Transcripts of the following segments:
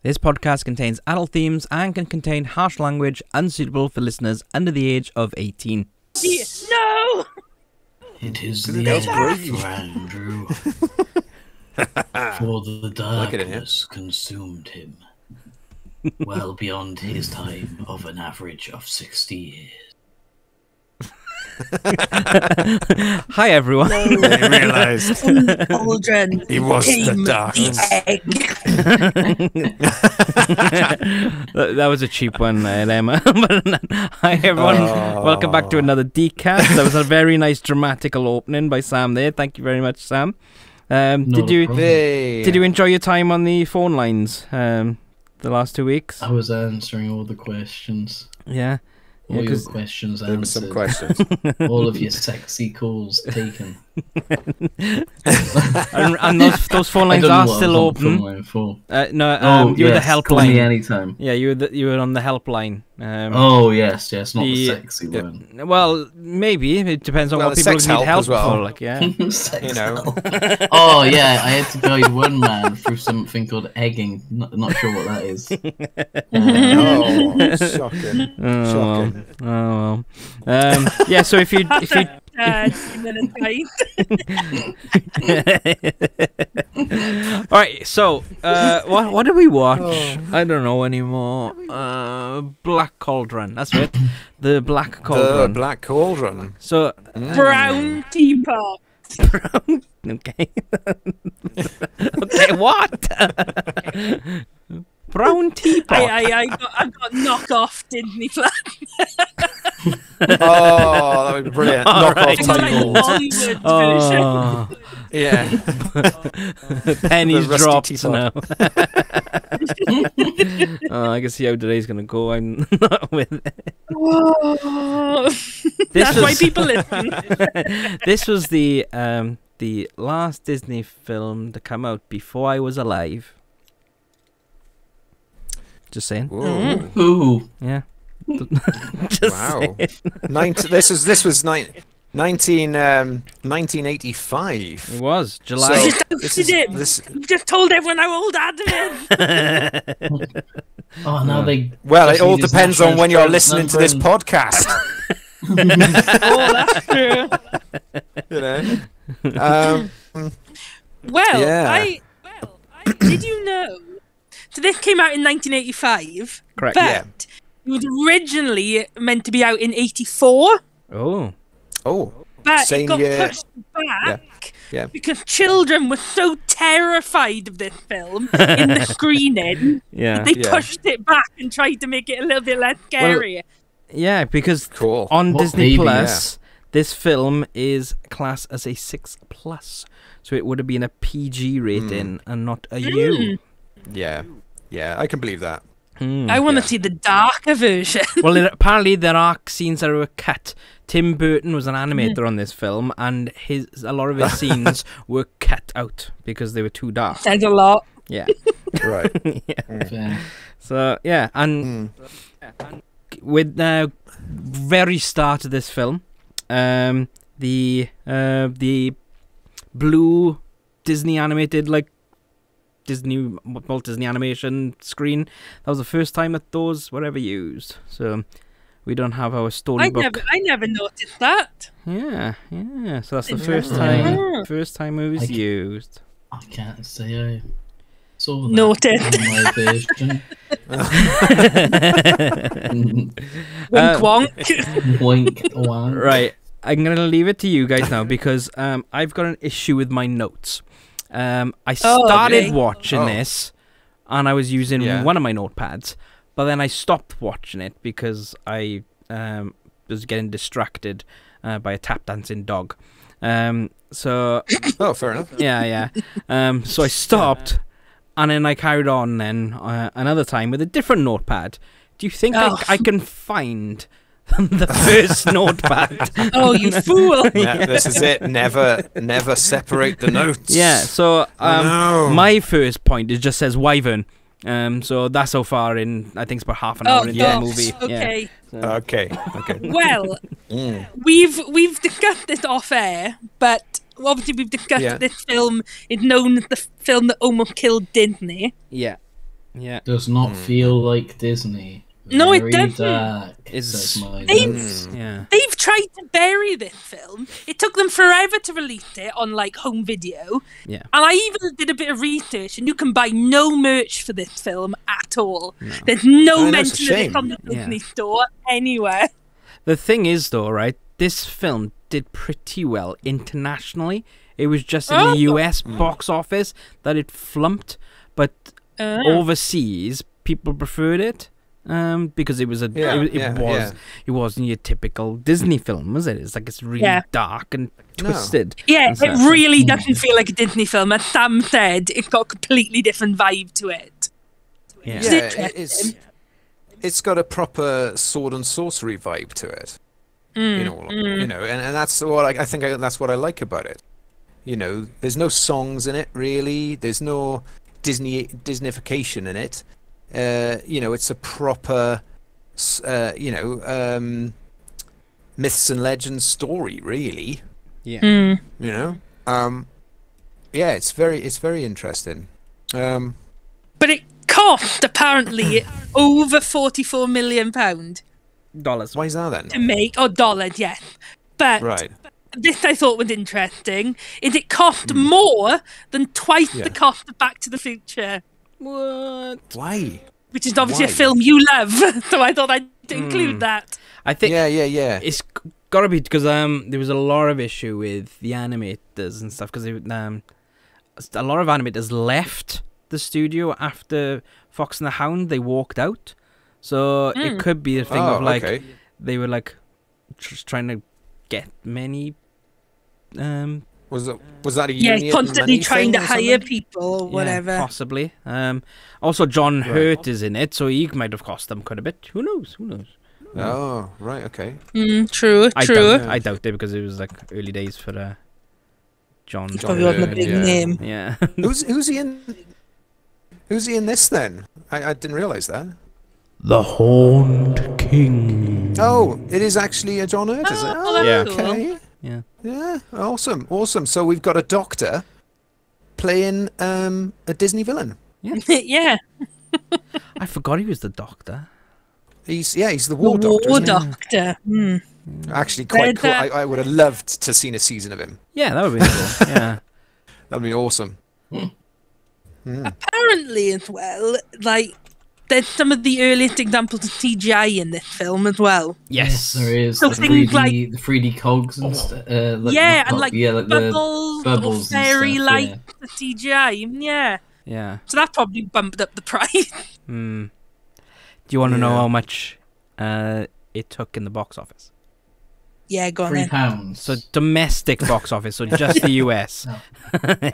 This podcast contains adult themes and can contain harsh language unsuitable for listeners under the age of 18. No! It is the end for Andrew. For the darkness consumed him. Well beyond his time of an average of 60 years. Hi everyone. I realised Cauldron he was the darkness. That was a cheap one, Emma. Hi everyone. Welcome back to another Dcast. That was a very nice dramatical opening by Sam there. Thank you very much, Sam. Did you enjoy your time on the phone lines the last 2 weeks? I was answering all the questions. Yeah. All your questions answered. There were some questions. All of your sexy calls taken. and those phone lines are still open. You were the helpline. Call me anytime. Yeah, you were on the helpline. Yes, not the sexy one. Well, maybe it depends on what people need help for. Like, yeah, you know. Oh yeah, I had to guide one man through something called egging. Not sure what that is. Shocking. Shocking. Oh well. Yeah. So if you. All right. So, what did we watch? I don't know anymore. Black Cauldron. That's it. The Black Cauldron. The Black Cauldron. So brown teapot. Brown. Okay. Okay. What? Brown teapot. I got knock-off Disney Plus. Oh, that would be brilliant. Knock-off Hollywood version. Yeah. Pennies dropped. No. I can see how today's gonna go. I'm not with it. That's why people listen. This was the last Disney film to come out before I was alive. Just saying. Ooh. Yeah. Just wow. This was 1985. It was July. You just told everyone how old Adam is. Oh, now they. Well, it all depends on when you're listening to this podcast. Oh, that's true. You know. Did you know? So this came out in 1985. Correct. But it was originally meant to be out in 84. Oh. But Same it got year. pushed back because children were so terrified of this film in the screening. They pushed it back and tried to make it a little bit less scary. Well, yeah, because on Disney Plus, this film is classed as a 6+, so it would have been a PG rating and not a U. Yeah, I can believe that. I want to see the darker version. Well, apparently there are scenes that were cut. Tim Burton was an animator on this film, and a lot of his scenes were cut out because they were too dark. Says a lot. Yeah. Right. Yeah. So yeah, and with the very start of this film, the blue Disney animated Walt Disney Animation screen. That was the first time that those were ever used. So we don't have our storybook. I never noticed that. Yeah. So that's the first time. First time it was used. I can't say I saw that noted. On my version. Wink wonk. Wink wonk. Right. I'm gonna leave it to you guys now because I've got an issue with my notes. I started watching this, and I was using one of my notepads, but then I stopped watching it because I was getting distracted by a tap dancing dog. So fair enough. Yeah. So I stopped, and then I carried on another time with a different notepad. Do you think I can find the first notepad? Oh, you fool! Yeah, this is it. Never separate the notes. Yeah. So my first point just says wyvern. So that's so far in. I think it's about half an hour into the movie. Okay. Yeah. Okay. Well, we've discussed this off air, but obviously we've discussed this film is known as the film that almost killed Disney. Yeah. Yeah. Does not feel like Disney. No, it Very doesn't. dark, It's- says my They've- notes. Yeah. They've tried to bury this film. It took them forever to release it on like home video. Yeah. And I even did a bit of research, and you can buy no merch for this film at all. There's no mention of it on the Disney store anywhere. The thing is, though, right? This film did pretty well internationally. It was just in the US box office that it flumped, but overseas people preferred it. Because it was it wasn't your typical Disney film, was it? It's like it's really dark and twisted. Yeah, and it really doesn't feel like a Disney film. As Sam said, it's got a completely different vibe to it. Yeah, it's got a proper sword and sorcery vibe to it. You know, and that's what I think that's what I like about it. You know, there's no songs in it really. There's no Disneyfication in it. You know, it's a proper, myths and legends story, really. Yeah. You know, yeah, it's very interesting. But it cost apparently over £44 million Dollars. Why is that then? to make, or dollars, yes. But Right. this I thought was interesting. Is it cost more than twice the cost of Back to the Future? What? Why? Which is obviously a Why? film you love, so I thought I'd include that. I think. Yeah. It's gotta be because there was a lot of issue with the animators and stuff because a lot of animators left the studio after Fox and the Hound. They walked out, so it could be a thing of like they were like just trying to get many. Was that a union constantly money trying thing to or hire something? people or whatever. Yeah, possibly. Also, John Hurt is in it, so he might have cost them quite a bit. Who knows? Oh, right, okay. True. I doubt it because it was like early days for John. He probably wasn't a big name. Yeah. Who's he in? Who's he in this then? I didn't realise that. The Horned King. Oh, it is actually a John Hurt, is it? Oh, that's cool. Okay. Yeah. Yeah, awesome. So we've got a doctor playing a Disney villain. Yeah. I forgot he was the Doctor. He's the War Doctor. War isn't Doctor. he? Actually, quite cool. I would have loved to seen a season of him. Yeah, that would be cool. Yeah. That'd be awesome. Apparently, as well, like there's some of the earliest examples of CGI in this film as well. Yes, there is. So the things 3D, like the 3D cogs and stuff. and like the bubbles or fairy and stuff, lights, the CGI. Yeah. Yeah. So that probably bumped up the price. Do you want to know how much it took in the box office? Yeah, go on then. £3. So domestic box office, so just the US.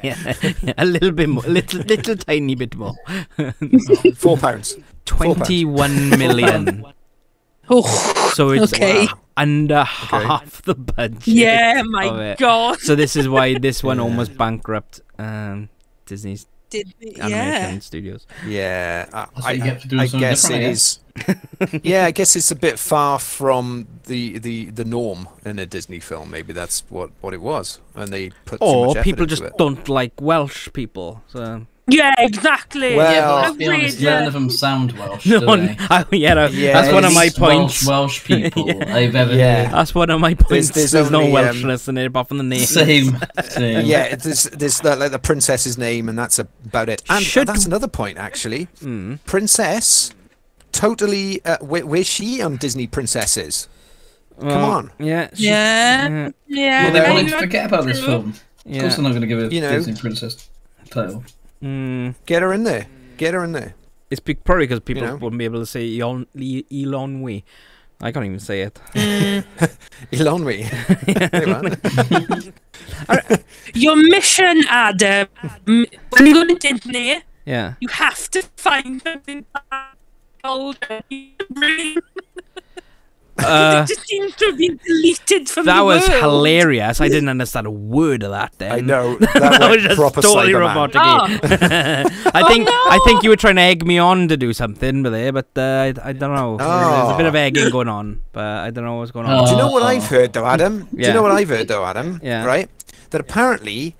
Yeah, a little bit more, little tiny bit more. £4. 21 million. Oh, So it's okay. under half the budget. Yeah, of my it. God. So this is why this one almost bankrupt Disney's animation studios. Yeah, That's what you get for doing I something guess different, it I is. Yeah, I guess it's a bit far from the norm in a Disney film. Maybe that's what it was, and they put too Or much effort people into just it. don't like Welsh people. So Yeah, exactly. Well- Yeah, but let's be honest, Outrageous. none of them sound Welsh, no, do they? that's one of my points. Welsh people I've ever Yeah. heard. That's one of my points. There's There's no only, Welshness in it apart from the name. Same. Yeah, there's like the princess's name, and that's about it. And that's another point, actually. Princess, totally. Where's she on Disney princesses? Come on. Yeah. Yeah. Well, they wanted to forget about this film. Of Yeah. course they're not going to give a You know. Disney princess title. Get her in there. Get her in there. It's probably because people You know. wouldn't be able to say Elon Wee. I can't even say it. Ilonwi. Your mission, Adam, when you go to Disney, Yeah. you have to find something older. It just seems to have been deleted from That the was world. hilarious. I didn't understand a word of that then. I know. That was just proper totally Cyberman. robotic. Oh. I think you were trying to egg me on to do something but I don't know. There's a bit of egging going on, but I don't know what's going on. Do you know what I've heard though, Adam? Do you know what I've heard though, Adam? Yeah. Right? That apparently,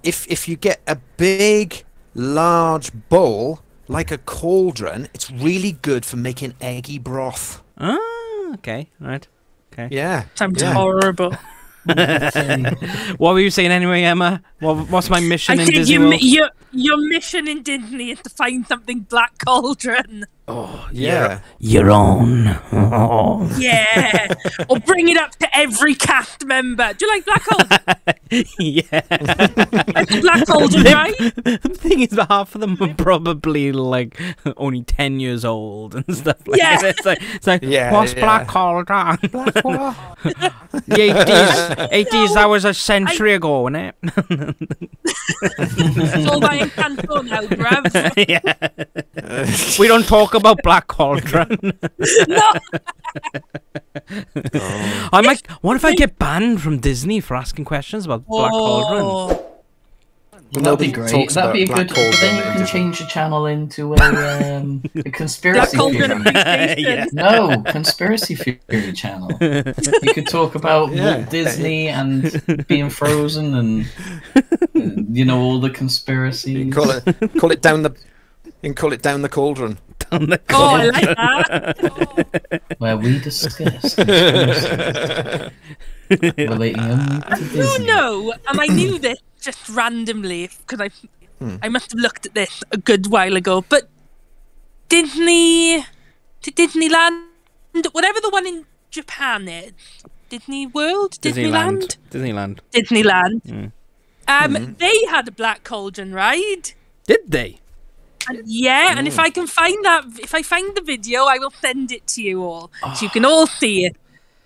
if you get a big, large bowl like a cauldron. It's really good for making eggy broth. Ah, okay, right. Okay. Yeah. Sounds horrible. What were you saying anyway, Emma? What's my mission in Disney World? Your mission in Disney is to find something Black Cauldron. Oh, yeah. You're on. Oh. Yeah. Or bring it up to every cast member. Do you like Black Cauldron? Yeah. Like Black Cauldron, right? The thing is, half of them are probably like only 10 years old and stuff like that. It's like what's Black Cauldron? Black what? The 80s, that was a century ago, wasn't it? It's all by Encanto now, bruv. Yeah. We don't talk about Black Cauldron. No. I'm like, what if I get banned from Disney for asking questions about Black Cauldron? That'd be great. That'd be a good. But then you can change the channel into a conspiracy theory. No, conspiracy theory channel. You could talk about Walt Disney and being frozen, and all the conspiracies. You call it down the. You can call it down the cauldron. Oh, I like that. Where we discuss relating only to Disney. No, and I knew this just randomly because I must have looked at this a good while ago. But Disneyland, whatever the one in Japan is, Disney World, Disneyland. They had a Black Cauldron ride. Did they? And and if I can find if I find the video, I will send it to you all, so you can all see it.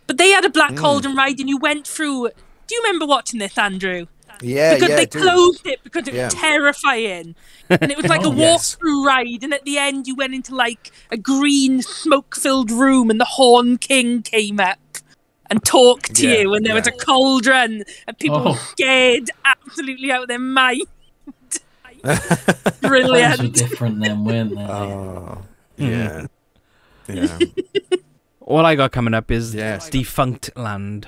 But they had a Black Cauldron ride, and you went through. Do you remember watching this, Andrew? Yeah, because they closed it because it was terrifying, and it was like a walk-through ride. And at the end, you went into like a green, smoke-filled room, and the Horn King came up and talked to you, and there was a cauldron, and people were scared absolutely out of their mind. Brilliant. Those were different then, weren't they? Oh, yeah. Yeah. All I got coming up is Defunct Land.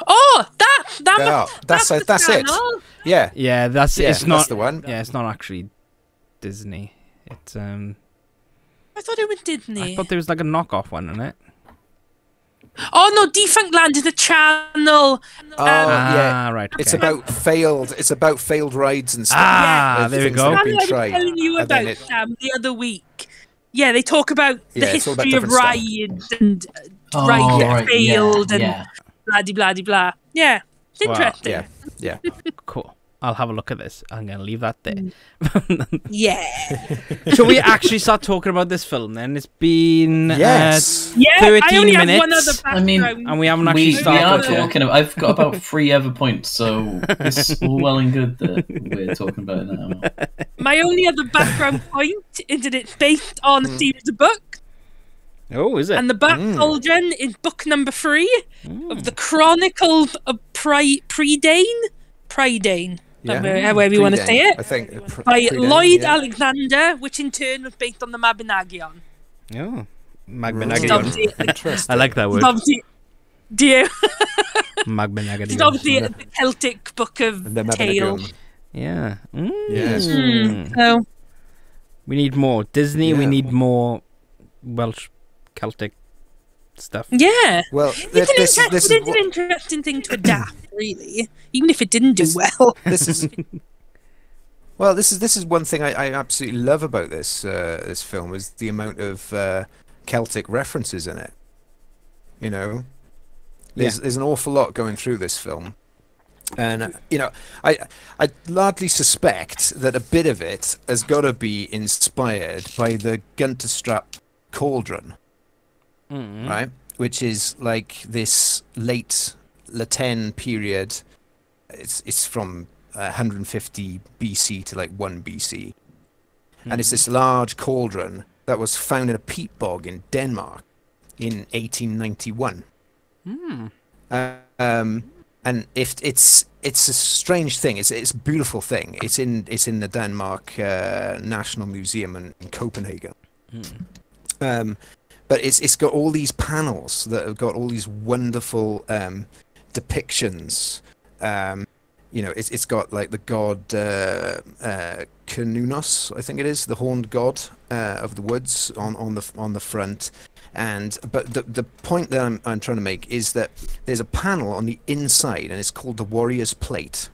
Oh, that's it. Yeah. Yeah, that's it. It's not that's the one. Yeah, it's not actually Disney. It's I thought it was Disney. I thought there was like a knockoff one, isn't it? Oh no, Defunct Land is a channel. Right. Okay. It's about failed rides and stuff. There we go. I was telling you about the other week. Yeah, they talk about the history of rides and rides that failed and blah blah blah. Yeah, it's interesting. Wow. Yeah. Cool. I'll have a look at this. I'm going to leave that there. Yeah. Shall we actually start talking about this film then? It's been 13 I only minutes. Have one other background. And we haven't actually started. We are talking about, I've got about 3 other points, so it's all well and good that we're talking about it now. My only other background point is that it's based on a series of books. Oh, is it? And the Black Cauldron is book number 3 of the Chronicles of Prydain. However you want to say it. I think by Lloyd Alexander, which in turn was based on the Mabinogion. Oh, Mabinogion. I like that word. Do you? Mabinogion. It's obviously the Celtic book of tales. Yeah. Yes. So we need more Disney. We need more Welsh Celtic stuff. Yeah. Well, this is an interesting thing to adapt, really, even if it didn't do well. This is one thing I absolutely love about this film is the amount of Celtic references in it. There's an awful lot going through this film, and I largely suspect that a bit of it has got to be inspired by the Gunterstrap cauldron. Right, which is like this late Latin period. It's from 150 BC to like 1 BC, and it's this large cauldron that was found in a peat bog in Denmark in 1891. And if it's a strange thing. It's a beautiful thing. It's in the Denmark National Museum in Copenhagen. But it's got all these panels that have got all these wonderful depictions. you know, it's got like the god Canunos, I think it is, the horned god of the woods on the front. But the point that I'm trying to make is that there's a panel on the inside, and it's called the Warrior's Plate.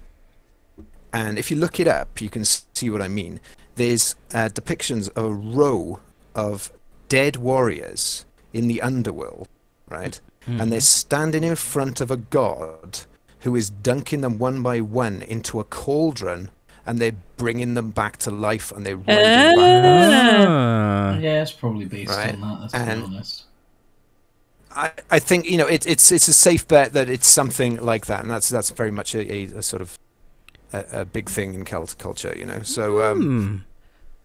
And if you look it up, you can see what I mean. There's depictions of a row of dead warriors in the underworld, right? Mm-hmm. And they're standing in front of a god who is dunking them one by one into a cauldron, and they're bringing them back to life, and they're riding back. Yeah, it's probably based on that, let's be honest. I think, you know, it's a safe bet that it's something like that, and that's very much a sort of a big thing in culture, you know. So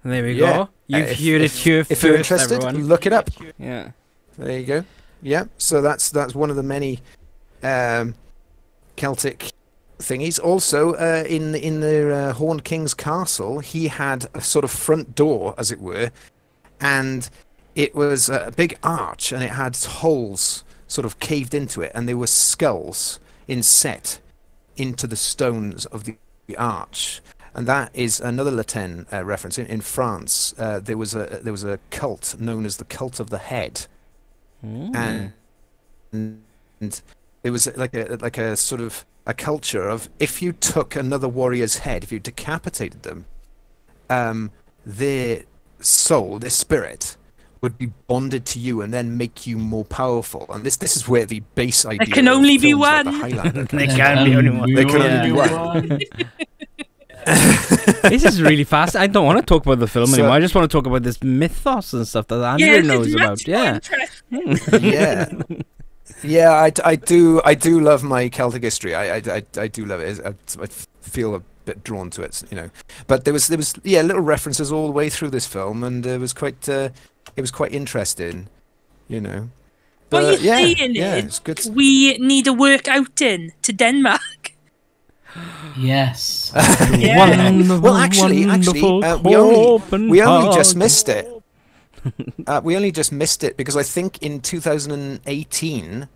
there we go. You've heard it here first, if you're interested, everyone. Look it up. Yeah. There you go. Yeah. So that's one of the many Celtic thingies. Also, in the Horned King's castle, he had a sort of front door, as it were, and it was a big arch, and it had holes sort of caved into it, and there were skulls inset into the stones of the arch. And that is another Latin reference. In France, there was a cult known as the Cult of the Head, and it was like a sort of a culture of, if you took another warrior's head, if you decapitated them, their soul, their spirit, would be bonded to you and then make you more powerful. And this is where the base idea. There can only be one. There can be only one. There can only be one. This is really fast. I don't want to talk about the film anymore. I just want to talk about this mythos and stuff that Andrew knows about. Yeah. Yeah, I do love my Celtic history. I do love it. I feel a bit drawn to it, you know. But there was little references all the way through this film, and it was quite interesting, you know. But, what you're saying is, we need a work outing to Denmark. Yes. Well, actually, we only just missed it. We only just missed it because I think in 2018,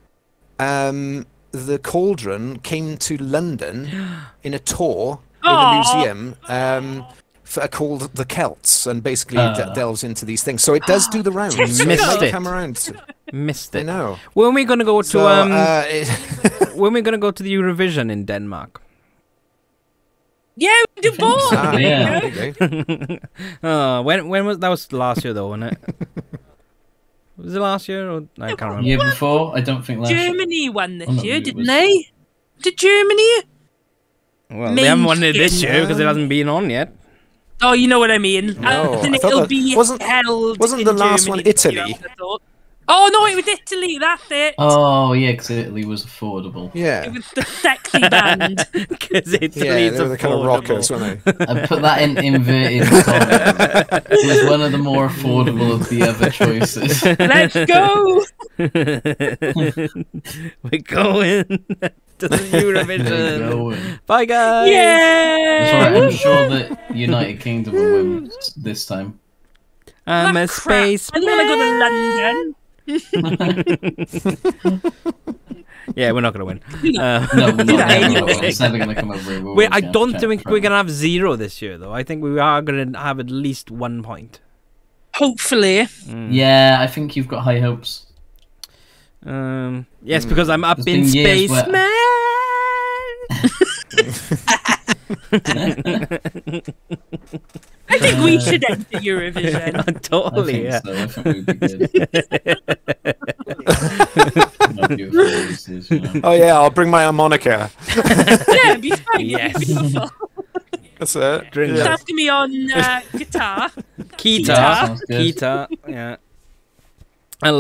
the Cauldron came to London in a tour in a museum called The Celts, and basically delves into these things. So it does do the rounds. Missed it. Come around. Missed it. I know. When are we going to go to when are we going to go to the Eurovision in Denmark? Yeah, we do both. When was that? Was last year though, wasn't it? Was it last year or I can't remember. Year before? I don't think last year. Germany won this year, didn't they? Did Germany? Well, they haven't won it this year because it hasn't been on yet. Oh, you know what I mean. No, it'll be held. Wasn't the last one Italy? Oh no, it was Italy. That's it. Oh yeah, because Italy was affordable. Yeah, it was the sexy band. Because Italy is they were the kind of rockers, weren't they? I put that in inverted commas. It was one of the more affordable of the other choices. Let's go. We're going to the Eurovision. Bye guys. Yeah. That's right. I'm sure that United Kingdom will win this time. I'm a spaceman. I want to go to London. Yeah, we're not going to win. No, it's never going to come over. Wait, I don't think we're going to have 0 this year, though. I think we are going to have at least 1 point. Hopefully. Yeah, I think you've got high hopes. Yes, because I'm up in space, man. I think we should enter Eurovision. Totally, I think we'd be good. Oh yeah, I'll bring my harmonica. Yeah, it'd be fine. Yes. Beautiful. That's it. Just have to be on guitar. Guitar. Yeah. I'll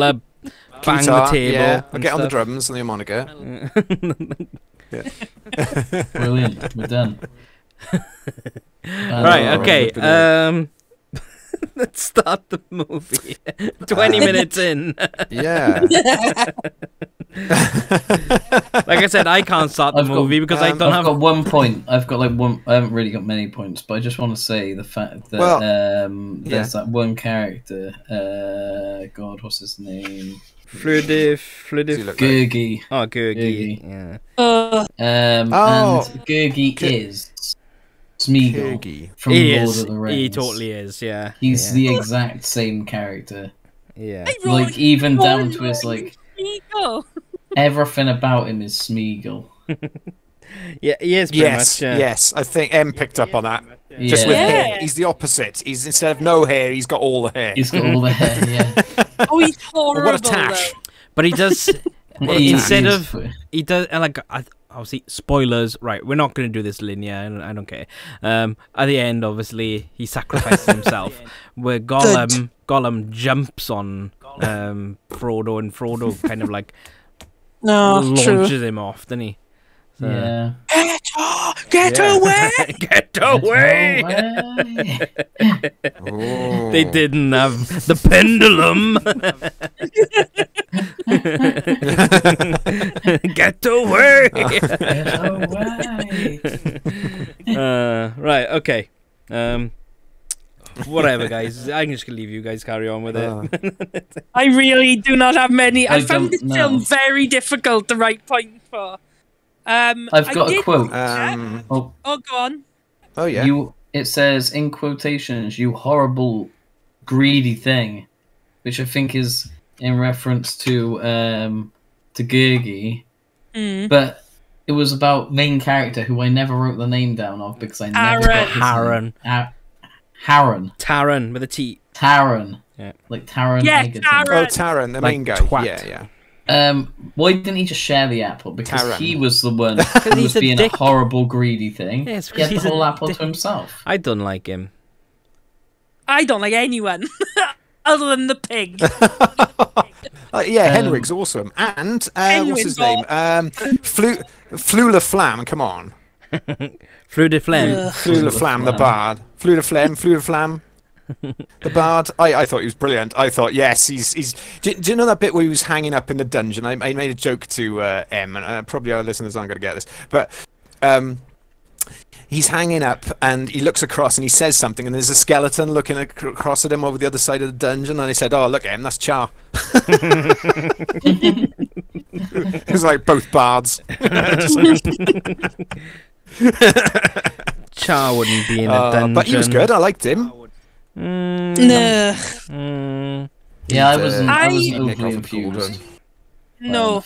bang the table. Yeah. I'll get on the drums and the harmonica. Brilliant. We're done. Right, okay. Let's start the movie. 20 minutes in. Yeah. Like I said, I can't start the movie because I don't have... I've got 1 point. I've got like one... I haven't really got many points, but I just want to say the fact that there's that one character... God, what's his name? Gurgi. Oh, Gurgi. Yeah. And Gurgi is Smeagol from Lord of the Rings. He totally is, yeah. He's the exact same character. Yeah. Like, even down to his, like... Everything about him is Smeagol. Yeah, he is pretty much. Yes, I think M picked up on that. Yeah. Just with hair, he's the opposite. He's instead of no hair, he's got all the hair. He's got all the hair, yeah. Oh, he's horrible. What a tash! But he does instead of he does like obviously spoilers. Right, we're not going to do this linear. I don't care. At the end, obviously, he sacrifices himself. Where Gollum jumps on Frodo, and Frodo kind of like launches him off, doesn't he? So. Yeah. Get away! Get away! They didn't have the pendulum. Get away! Get away! Right. Okay. Whatever, guys. I'm just gonna leave you guys carry on with it. I really do not have many. I found this film very difficult to write points for. I've got a quote. Go on. Oh yeah. It says in quotations, "You horrible, greedy thing," which I think is in reference to Gurgi. But it was about main character who I never wrote the name down of because I never got his Harren. Taran with a T. Taran. Yeah. Like Taran. Yeah, Egerton. Taran. Oh, Taran, the main guy. Twat. Yeah. Why didn't he just share the apple? Because Taran. he was the one who was being a horrible, greedy thing. Yes, he had the whole apple dick. to himself. I don't like him. I don't like anyone other than the pig. Henwig's awesome. And what's his name? Flula Flam. Come on. Fleur de Flamme. Flula Flam, the bard. Flula Flam. The bard, I thought he was brilliant. I thought, yes, he's. Do you know that bit where he was hanging up in the dungeon? I made a joke to M, and probably our listeners aren't going to get this, but he's hanging up, and he looks across, and he says something, and there's a skeleton looking across at him over the other side of the dungeon, and he said, "Oh, look, M, that's Char." It was like both bards. Char wouldn't be in a dungeon. But he was good. I liked him. Yeah, I wasn't overly infused. No.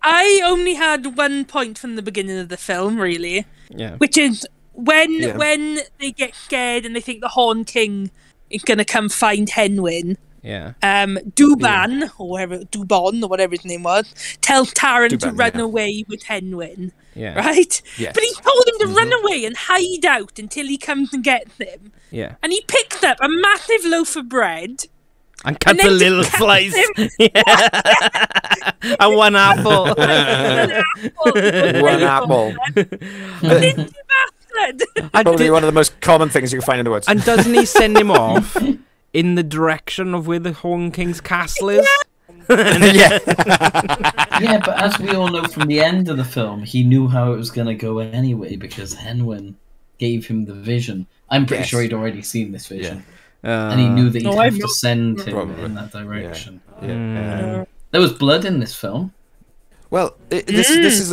I only had 1 point from the beginning of the film, really. Yeah. Which is when they get scared and they think the Horn King is going to come find Henwin. Yeah. Dubon or whatever his name was, tells Taran to run away with Henwin. Yeah. Right? Yes. But he told him to run away and hide out until he comes and gets him. Yeah. And he picked up a massive loaf of bread. And cut the little slice. And one apple. One apple. Probably one of the most common things you can find in the woods. And doesn't he send him off in the direction of where the Horn King's castle is? Yeah, but as we all know from the end of the film, he knew how it was going to go anyway because Henwin gave him the vision. I'm pretty sure he'd already seen this vision. And he knew that he'd have to send him in that direction. Yeah. There was blood in this film. Well, this is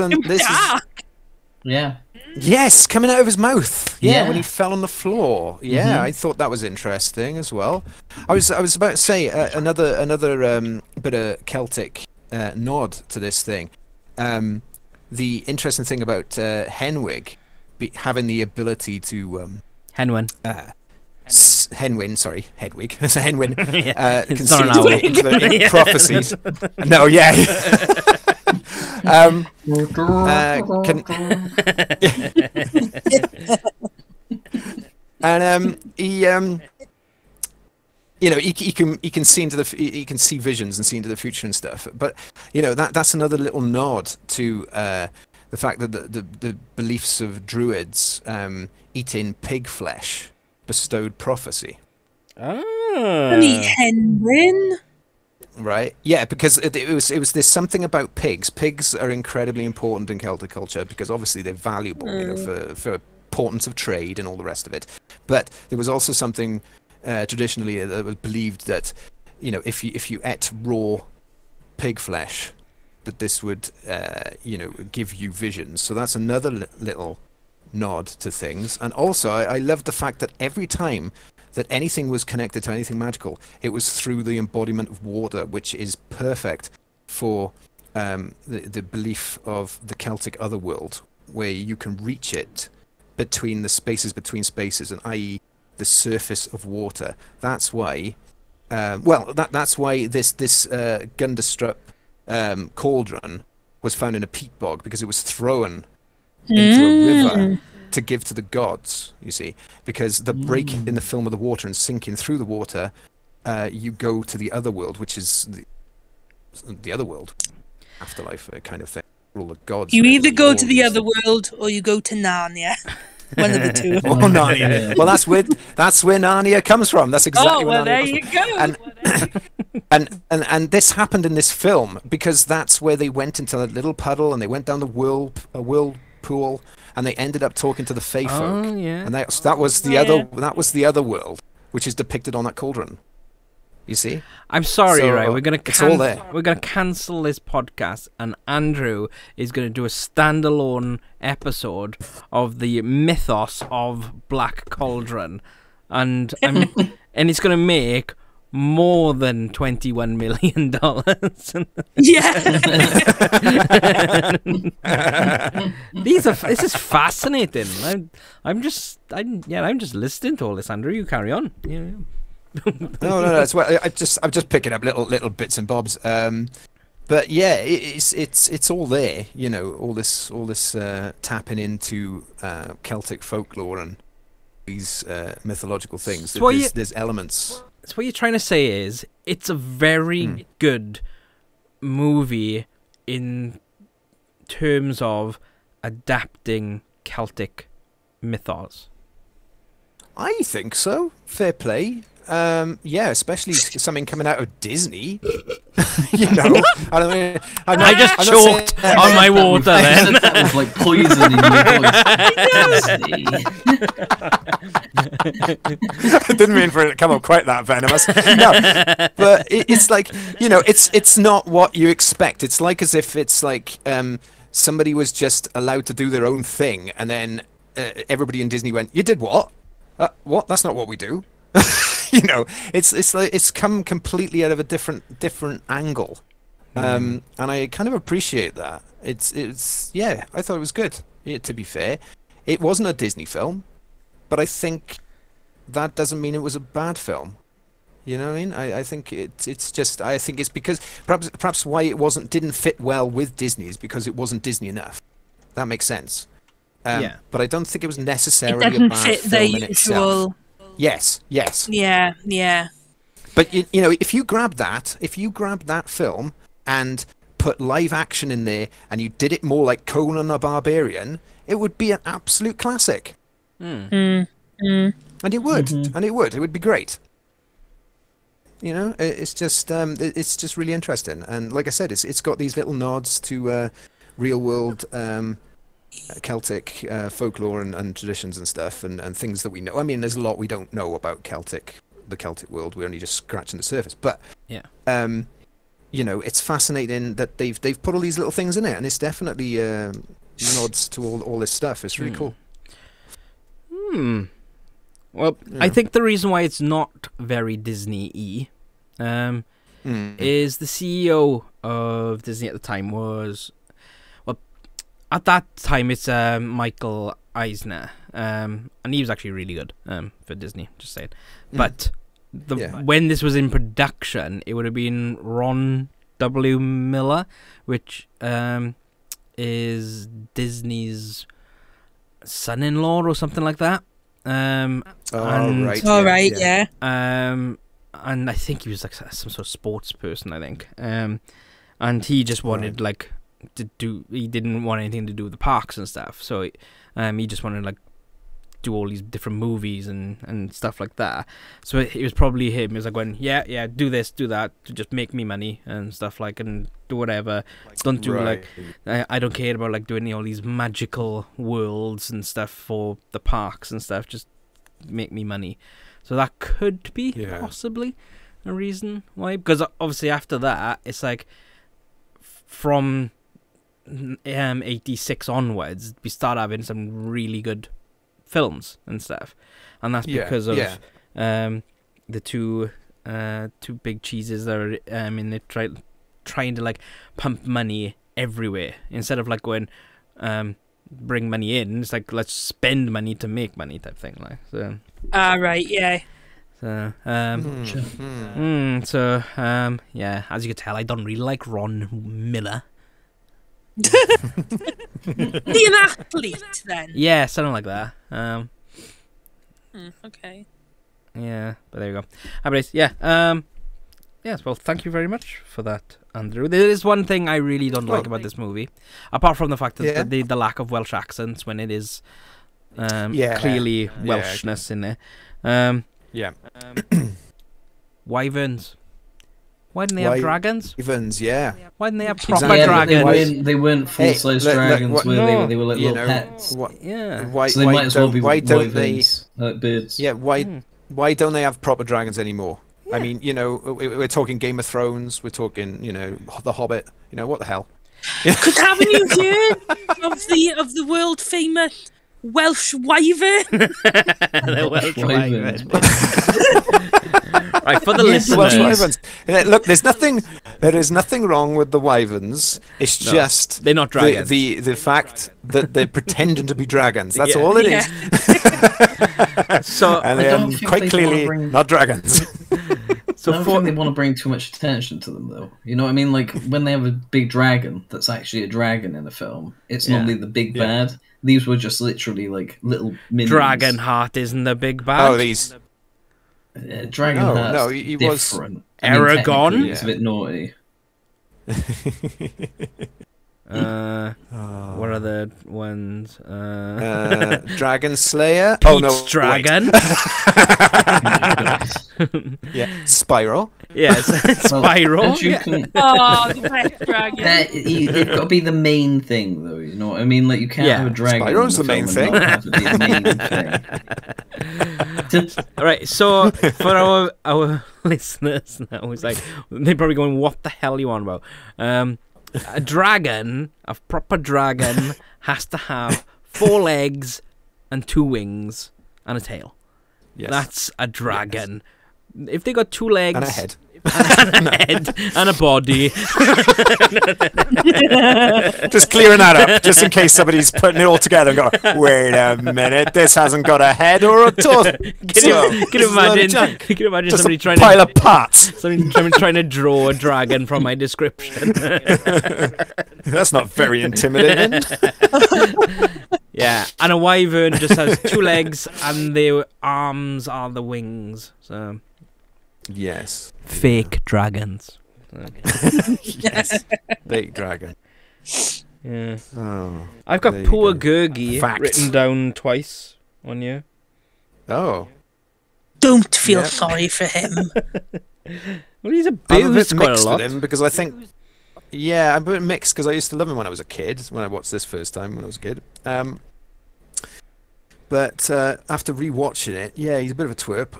Yeah. Yes, coming out of his mouth. Yeah, when he fell on the floor. Yeah, I thought that was interesting as well. I was about to say another bit of Celtic nod to this thing. The interesting thing about Henwig having the ability to Henwin. Henwin, sorry, Hedwig. So Henwin can It's see not an into the prophecies. No, yeah. He can see into he can see visions and see into the future and stuff. But that's another little nod to the fact that the beliefs of druids eating pig flesh bestowed prophecy. Henwin. Right. Yeah, because it was there's something about pigs. Pigs are incredibly important in Celtic culture because obviously they're valuable, for importance of trade and all the rest of it. But there was also something traditionally that was believed that if you ate raw pig flesh, that this would, give you visions. So that's another little nod to things. And also, I love the fact that every time that anything was connected to anything magical, it was through the embodiment of water, which is perfect for the belief of the Celtic otherworld, where you can reach it between the spaces between spaces, and i.e. the surface of water. That's why, that's why this Gundestrup cauldron was found in a peat bog, because it was thrown into a river to give to the gods, you see. Because the break in the film of the water and sinking through the water, you go to the other world, which is the other world, afterlife kind of thing. All the gods. You either go to the other world or you go to Narnia. One of the two. Oh, Narnia. Well, that's where Narnia comes from. That's exactly where Narnia comes from. And this happened in this film because that's where they went into a little puddle and they went down the whirlpool and they ended up talking to the Fae folk. Oh, yeah. And that was the other world, which is depicted on that cauldron. You see? I'm sorry, So, right? We're gonna it's all there. we're gonna cancel this podcast, and Andrew is gonna do a standalone episode of the mythos of Black Cauldron, and and it's gonna make more than $21 million. Yeah. This is fascinating. I'm just listening to all this, Andrew. You carry on. Yeah. No. It's well, I'm just picking up little bits and bobs. But yeah, it's all there. You know, all this tapping into Celtic folklore and these mythological things. So there's elements. So what you're trying to say is it's a very good movie in terms of adapting Celtic mythos. I think so. Fair play. Yeah, especially something coming out of Disney. You know, I just choked on my water then. That was like poison in your voice. I didn't mean for it to come up quite that venomous. No, but it's like, you know, it's not what you expect. It's like as if it's like somebody was just allowed to do their own thing, and then everybody in Disney went, "You did what? What? That's not what we do." You know, it's like it's come completely out of a different angle, and I kind of appreciate that. It's yeah, I thought it was good. To be fair, it wasn't a Disney film, but I think that doesn't mean it was a bad film. You know what I mean? I think it's just, I think it's because perhaps why it didn't fit well with Disney is because it wasn't Disney enough. That makes sense. Yeah. But I don't think it was necessarily It doesn't a bad fit film their in usual. itself. Yes. Yeah. But you know, if you grab that film and put live action in there, and you did it more like Conan the Barbarian, it would be an absolute classic. And it would, it would be great. You know, it's just really interesting, and like I said, it's got these little nods to real world Celtic folklore and traditions and stuff, and things that we know. I mean, there's a lot we don't know about the Celtic world. We're only just scratching the surface. But yeah, you know, it's fascinating that they've put all these little things in it, and it's definitely nods to all this stuff. It's really cool. Well, yeah. I think the reason why it's not very Disney-y is the CEO of Disney at the time was, well, at that time it's Michael Eisner, and he was actually really good for Disney, just saying. But when this was in production, it would have been Ron W. Miller, which is Disney's son-in-law or something like that. And I think he was like some sort of sports person, I think. And he just wanted he didn't want anything to do with the parks and stuff. So he just wanted to do all these different movies and stuff like that. So it was probably him. He was like going, yeah, do this, do that, to just make me money and stuff and do whatever. Don't do I don't care about doing all these magical worlds and stuff for the parks and stuff. Just make me money. So that could be possibly a reason why. Because obviously after that, it's from 86 onwards, we start having some really good films and stuff, and that's because of the two big cheeses that are in the trying to like pump money everywhere instead of like going bring money in. It's like let's spend money to make money type thing, like so. Right, yeah. So yeah, as you can tell, I don't really like Ron Miller. The an athlete then? Yeah, something like that. Okay. Yeah, but there you go. Yes, well, thank you very much for that, Andrew. There is one thing I really don't like about this movie, apart from the fact that the lack of Welsh accents when it is clearly Welshness in there. Wyverns. Why didn't they have dragons? Wyverns, yeah. Why didn't they have proper dragons? They weren't full-size dragons, were they? They were like little pets. So they might as well be wyverns, like birds. Yeah, why don't they have proper dragons anymore? Yeah. I mean, we're talking Game of Thrones, we're talking, The Hobbit. What the hell? Because haven't you heard of the world famous Welsh wyvern? The Welsh wyvern. Right, for the listeners. Look, there is nothing wrong with the wyverns. It's just they're not dragons. The fact that they're pretending to be dragons. That's all it is. So and they're quite clearly not dragons. So I don't think they want to bring too much attention to them, though. You know what I mean? Like, when they have a big dragon that's actually a dragon in a film, it's normally the big bad. These were just literally, like, little minions. Dragonheart isn't the big bad. Oh, these... Dragonheart's he different. was... Aragon? It's a bit naughty. What are the ones? Dragon Slayer. Pete's Dragon. Yeah, Spiral. Yes, Spiral. The best dragon. They've got to be the main thing, though. You know what I mean? Like, you can't have a dragon. Spiral's the main thing. Have it be the main thing. All right, so for our listeners now, it's like they're probably going, "What the hell are you on about?" A dragon, a proper dragon, has to have 4 legs and 2 wings and a tail. Yes. That's a dragon. Yes. If they got 2 legs and a head. And a head and a body. Just clearing that up, just in case somebody's putting it all together and go, wait a minute, this hasn't got a head or a torso. Can you imagine just somebody trying pile of parts. Somebody trying to draw a dragon from my description. That's not very intimidating. Yeah, and a wyvern just has 2 legs and their arms are the wings. So yes. Fake dragons. Yes. Fake dragon. Yeah. Oh, I've got poor Gurgi written down twice on you. Oh. Don't feel sorry for him. Well, he's I'm a bit quite a mixed lot. with him because I think... Yeah, I'm a bit mixed because I used to love him when I was a kid, when I watched this first time when I was a kid. But after rewatching it, he's a bit of a twerp.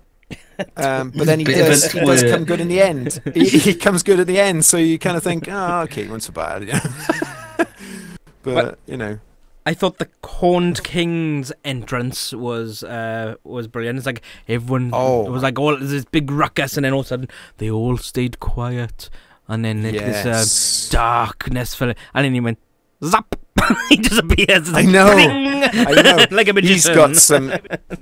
But then he does come good in the end. He comes good at the end, so you kind of think, oh, okay, he wasn't so bad. Yeah. But, I thought the Horned King's entrance was brilliant. It's like everyone it was like all this big ruckus, and then all of a sudden they all stayed quiet, and then this darkness fell, and then he went zap. He disappears. I know. Like a magician. He's got some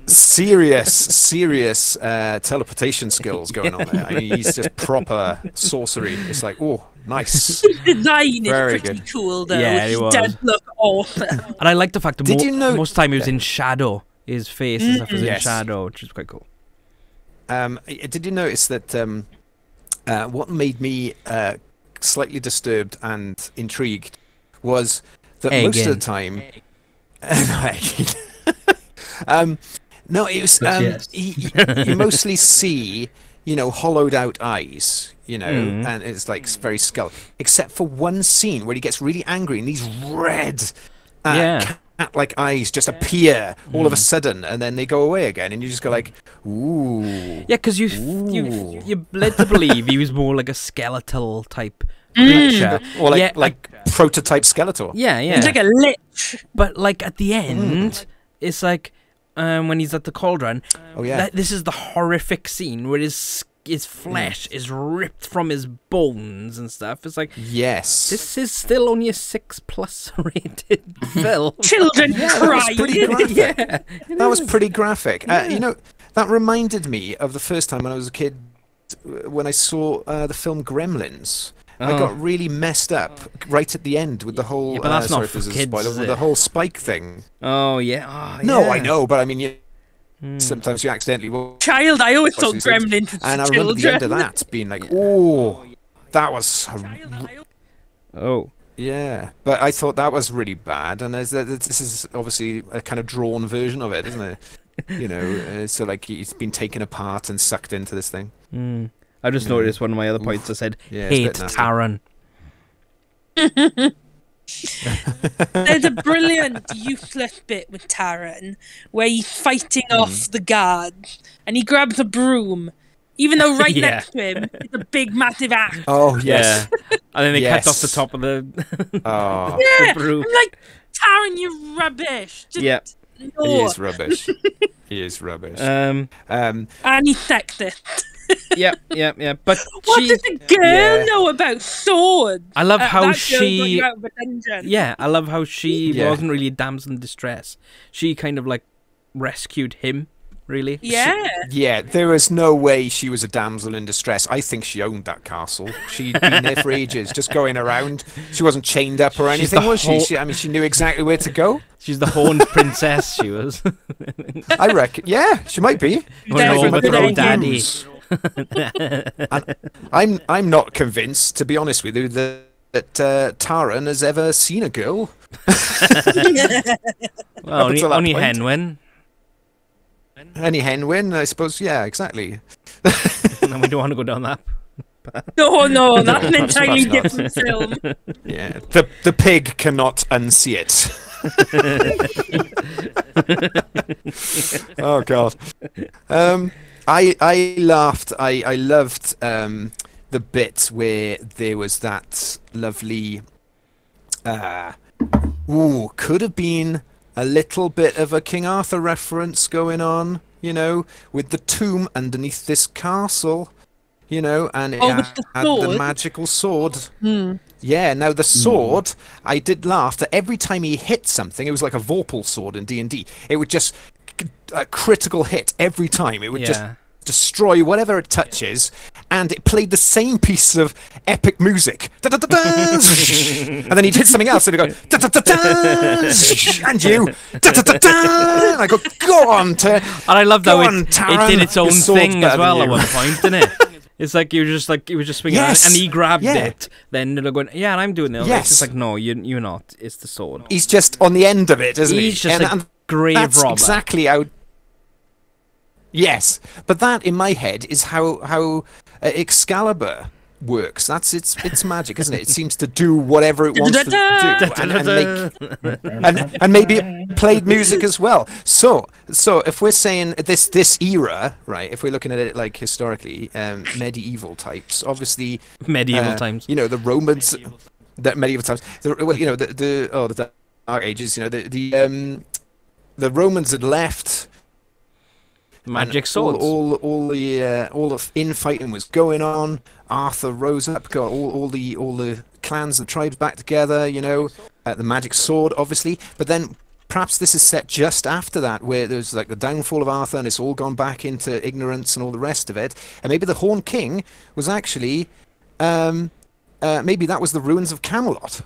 serious teleportation skills going on there. I mean, he's just proper sorcery. It's like, oh, nice. His design is Very pretty good. cool, though. Yeah, he was. does look awesome. And I like the fact that most of the time he was Yeah. in shadow. His face and stuff was in shadow, which is quite cool. Did you notice that what made me slightly disturbed and intrigued was that most of the time... no, it was... you mostly see, hollowed out eyes, and it's like very skull. Except for one scene where he gets really angry and these red cat-like eyes just appear all of a sudden, and then they go away again, and you just go like, ooh. Yeah, because you're led to believe he was more like a skeletal type creature. Or like prototype Skeletor. Yeah, yeah. It's like a lich. But like at the end, it's like when he's at the cauldron. Oh yeah. This is the horrific scene where his flesh is ripped from his bones and stuff. It's like, yes, this is still only a 6+ rated film. Children cry. Yeah, that was pretty graphic. You know, that reminded me of the first time when I was a kid, when I saw the film Gremlins. I got really messed up right at the end with the whole. Yeah, but that's not for kids, with the whole Spike thing. Oh yeah. No, I know, but I mean, sometimes you accidentally. Child, I always thought Gremlins was and I children. remember the end of that being like, oh, that was. Oh. Yeah, but I thought that was really bad, and this is obviously a kind of drawn version of it, isn't it? You know, so like he's been taken apart and sucked into this thing. I just noticed one of my other points. I said, hate Taran. There's a brilliant, useless bit with Taran where he's fighting off the guards and he grabs a broom, even though next to him is a big, massive axe. Oh, yes. Yeah. And then they cut off the top of the, the broom. I'm like, Taran, you're rubbish. Just no. He is rubbish. He is rubbish. And he's sexist. Yeah. But what does the girl know about swords? I love how she. Yeah, I love how she wasn't really a damsel in distress. She kind of like rescued him. Really? Yeah. There was no way she was a damsel in distress. I think she owned that castle. She'd been there for ages, just going around. She wasn't chained up or anything, was she? I mean, she knew exactly where to go. She's the horned princess, she was. I reckon. Yeah, she might be. Daddy. I'm not convinced, to be honest with you, that Taran has ever seen a girl. Well, only Henwin. Any Henwin, I suppose. Yeah, exactly. And we don't want to go down that. No, that's an entirely different film. Yeah, the pig cannot unsee it. Oh God. I laughed. I loved the bit where there was that lovely. Could have been a little bit of a King Arthur reference going on, you know, with the tomb underneath this castle, you know, and it had the magical sword. Yeah, now the sword, I did laugh that every time he hit something, it was like a Vorpal sword in D&D. It would just, a critical hit every time. It would just destroy whatever it touches, and it played the same piece of epic music. And then he'd hit something else, and it'd go, and you, and I go, go on, and I love that it did its own thing as well at one point, didn't it? It's like he was just swinging around, and he grabbed it. Then they're going, and I'm doing it. Yes. It's like, no, you're not. It's the sword. He's just on the end of it, isn't he? He's just a grave robber. Exactly how. Yes, but that in my head is how Excalibur works. That's its magic, isn't it? It seems to do whatever it wants to do, and maybe it played music as well. So if we're saying this era, right? If we're looking at it like historically, medieval types, obviously medieval times. You know, the Romans, medieval times. The Dark Ages. You know, the Romans had left. Magic swords. All the infighting was going on. Arthur rose up, got all the clans and tribes back together. You know, the magic sword, obviously. But then perhaps this is set just after that, where there's like the downfall of Arthur, and it's all gone back into ignorance and all the rest of it. And maybe the Horned King was actually, maybe that was the ruins of Camelot.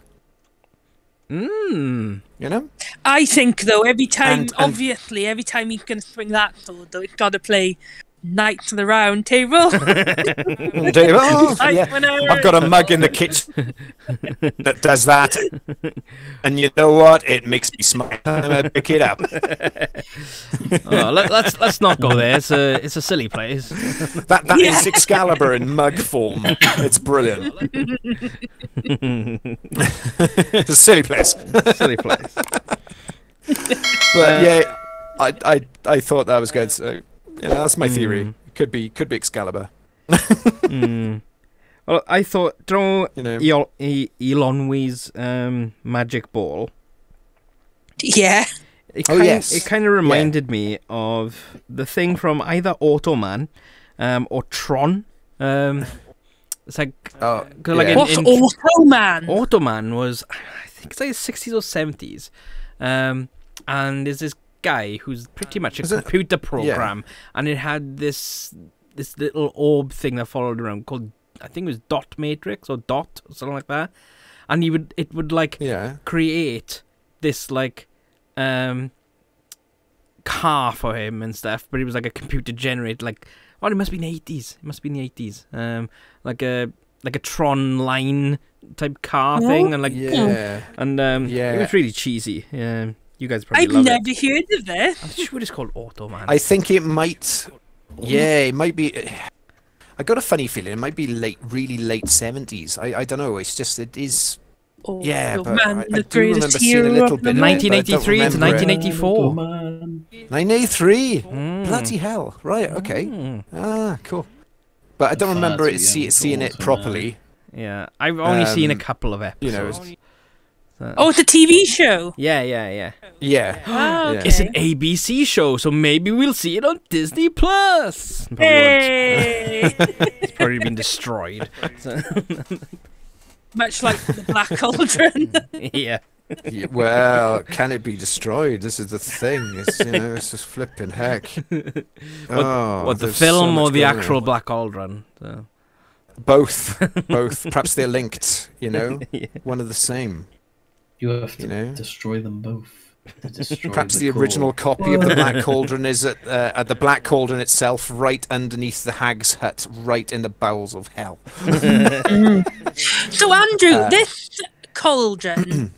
You know? I think, though, every time he's going to swing that sword, though, it's got to play Knights of the Round Table. I've got a mug in the kitchen that does that. And you know what? It makes me smile. I'm going to pick it up. Let's not go there. It's a silly place. That is Excalibur in mug form. It's brilliant. It's a silly place. Silly place. But yeah, I thought that was good. So yeah, that's my theory. Could be Excalibur. Well, I thought, do you know Elon Wee's magic ball? Yeah. It kind of reminded me of the thing from either Automan or Tron. It's like, what's Automan? Automan was, I think it's like the 60s or 70s. And there's this guy who's pretty much a computer program, and it had this little orb thing that followed around called, I think it was Dot Matrix or Dot or something like that, and it would create this like car for him and stuff, but it was like a computer generated, like, it must be in the 80s. It must be in the 80s. Like a Tron line type car thing, and it was really cheesy. You guys probably love it. I've never heard of it. I'm sure it's called Automan. I think it might. Yeah, it might be. I got a funny feeling it might be really late 70s. I don't know. It's just it is. Yeah, but I do remember seeing a little bit. 1983 to 1984. 1983. Bloody hell! Right. Okay. Cool. But I don't remember seeing it properly. Yeah, I've only seen a couple of episodes. It's a TV show. Yeah. Oh, okay. It's an ABC show, so maybe we'll see it on Disney Plus. Hey! It's probably been destroyed. Much like the Black Cauldron. Yeah. Well, can it be destroyed? This is the thing. It's just flipping heck. What the film or the actual Black Cauldron? So. Both. Perhaps they're linked. One of the same. You have to destroy them both. Perhaps the original copy of the Black Cauldron is at the Black Cauldron itself, right underneath the Hag's Hut, right in the bowels of hell. So, Andrew, this cauldron,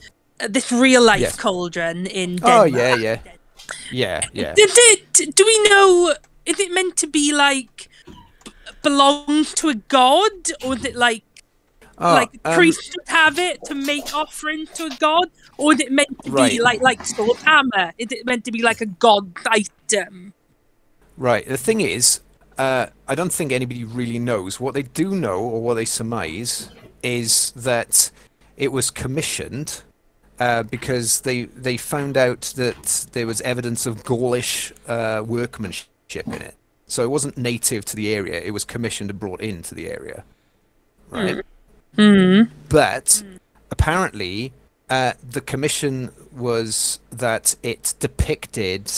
this real life cauldron in Denmark. Oh yeah. Do we know? Is it meant to be like belongs to a god, or is it like priests would have it to make offerings to a god, or is it meant to be like Sword Hammer? Is it meant to be like a god item? Right. The thing is, I don't think anybody really knows. What they do know, or what they surmise, is that it was commissioned because they found out that there was evidence of Gaulish workmanship in it. So it wasn't native to the area. It was commissioned and brought into the area. Right. But apparently the commission was that it depicted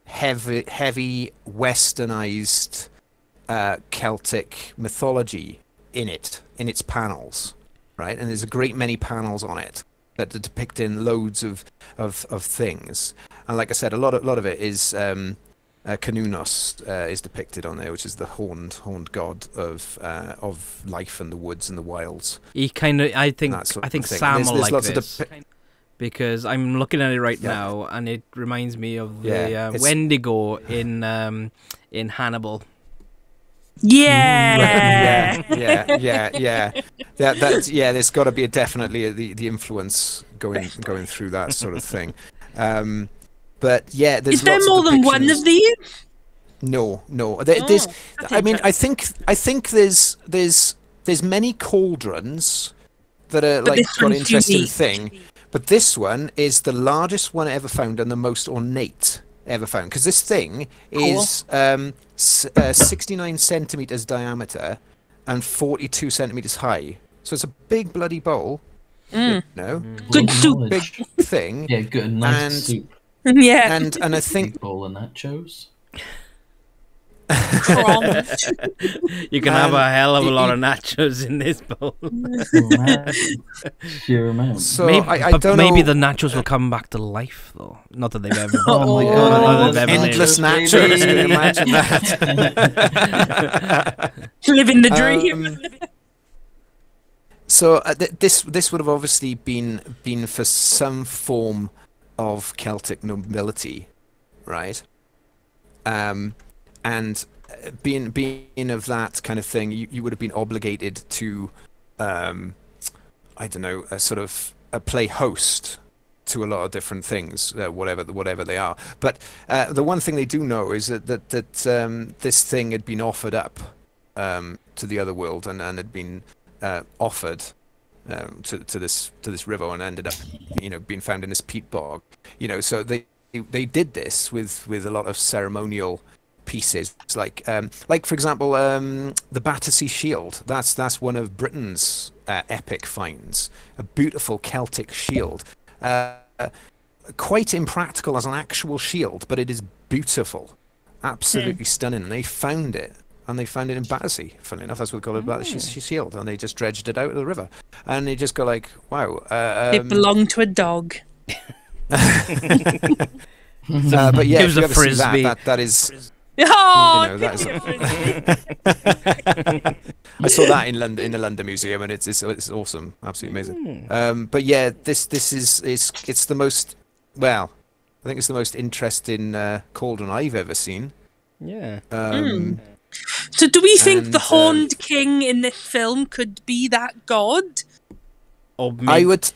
heavy westernized Celtic mythology in its panels, right? And there's a great many panels on it that are depicting loads of things. And like I said, a lot of it is Canunos is depicted on there, which is the horned god of life and the woods and the wilds. He kind of, I think Sam will like this because I'm looking at it right now, and it reminds me of the Wendigo in Hannibal. Yeah. There's got to be definitely the influence going through that sort of thing. But yeah, there's is there more than one of these? No. There's. I mean, I think there's many cauldrons that are like got an interesting thing, but this one is the largest one ever found and the most ornate ever found, because this thing is 69 centimeters diameter and 42 centimeters high. So it's a big bloody bowl. Good soup. Big thing. Yeah, good and nice soup. Yeah, and I think bowl of nachos. You can have a hell of a lot of nachos in this bowl. Sheer amount. So maybe the nachos will come back to life, though. Not that they've ever. Oh my god! Endless nachos. Can you imagine that? Living the dream. So this would have obviously been for some form of Celtic nobility, right? And being of that kind of thing, you would have been obligated to, I don't know, play host to a lot of different things, whatever they are. But the one thing they do know is that this thing had been offered up to the other world and had been offered to this river and ended up, being found in this peat bog. So they did this with a lot of ceremonial pieces, like for example, the Battersea Shield. That's one of Britain's epic finds. A beautiful Celtic shield, quite impractical as an actual shield, but it is beautiful, absolutely stunning. And they found it. And they found it in Battersea. Funnily enough, that's what they call it, Battersea Shield. And they just dredged it out of the river. And they just go like, wow. It belonged to a dog. But yeah, it was a frisbee. That is... Oh, that is I saw that in London, in the London Museum, and it's awesome, absolutely amazing. But yeah, this is it's the most, well, I think it's the most interesting cauldron I've ever seen. Yeah. So do we think the Horned King in this film could be that god? Or maybe, I would,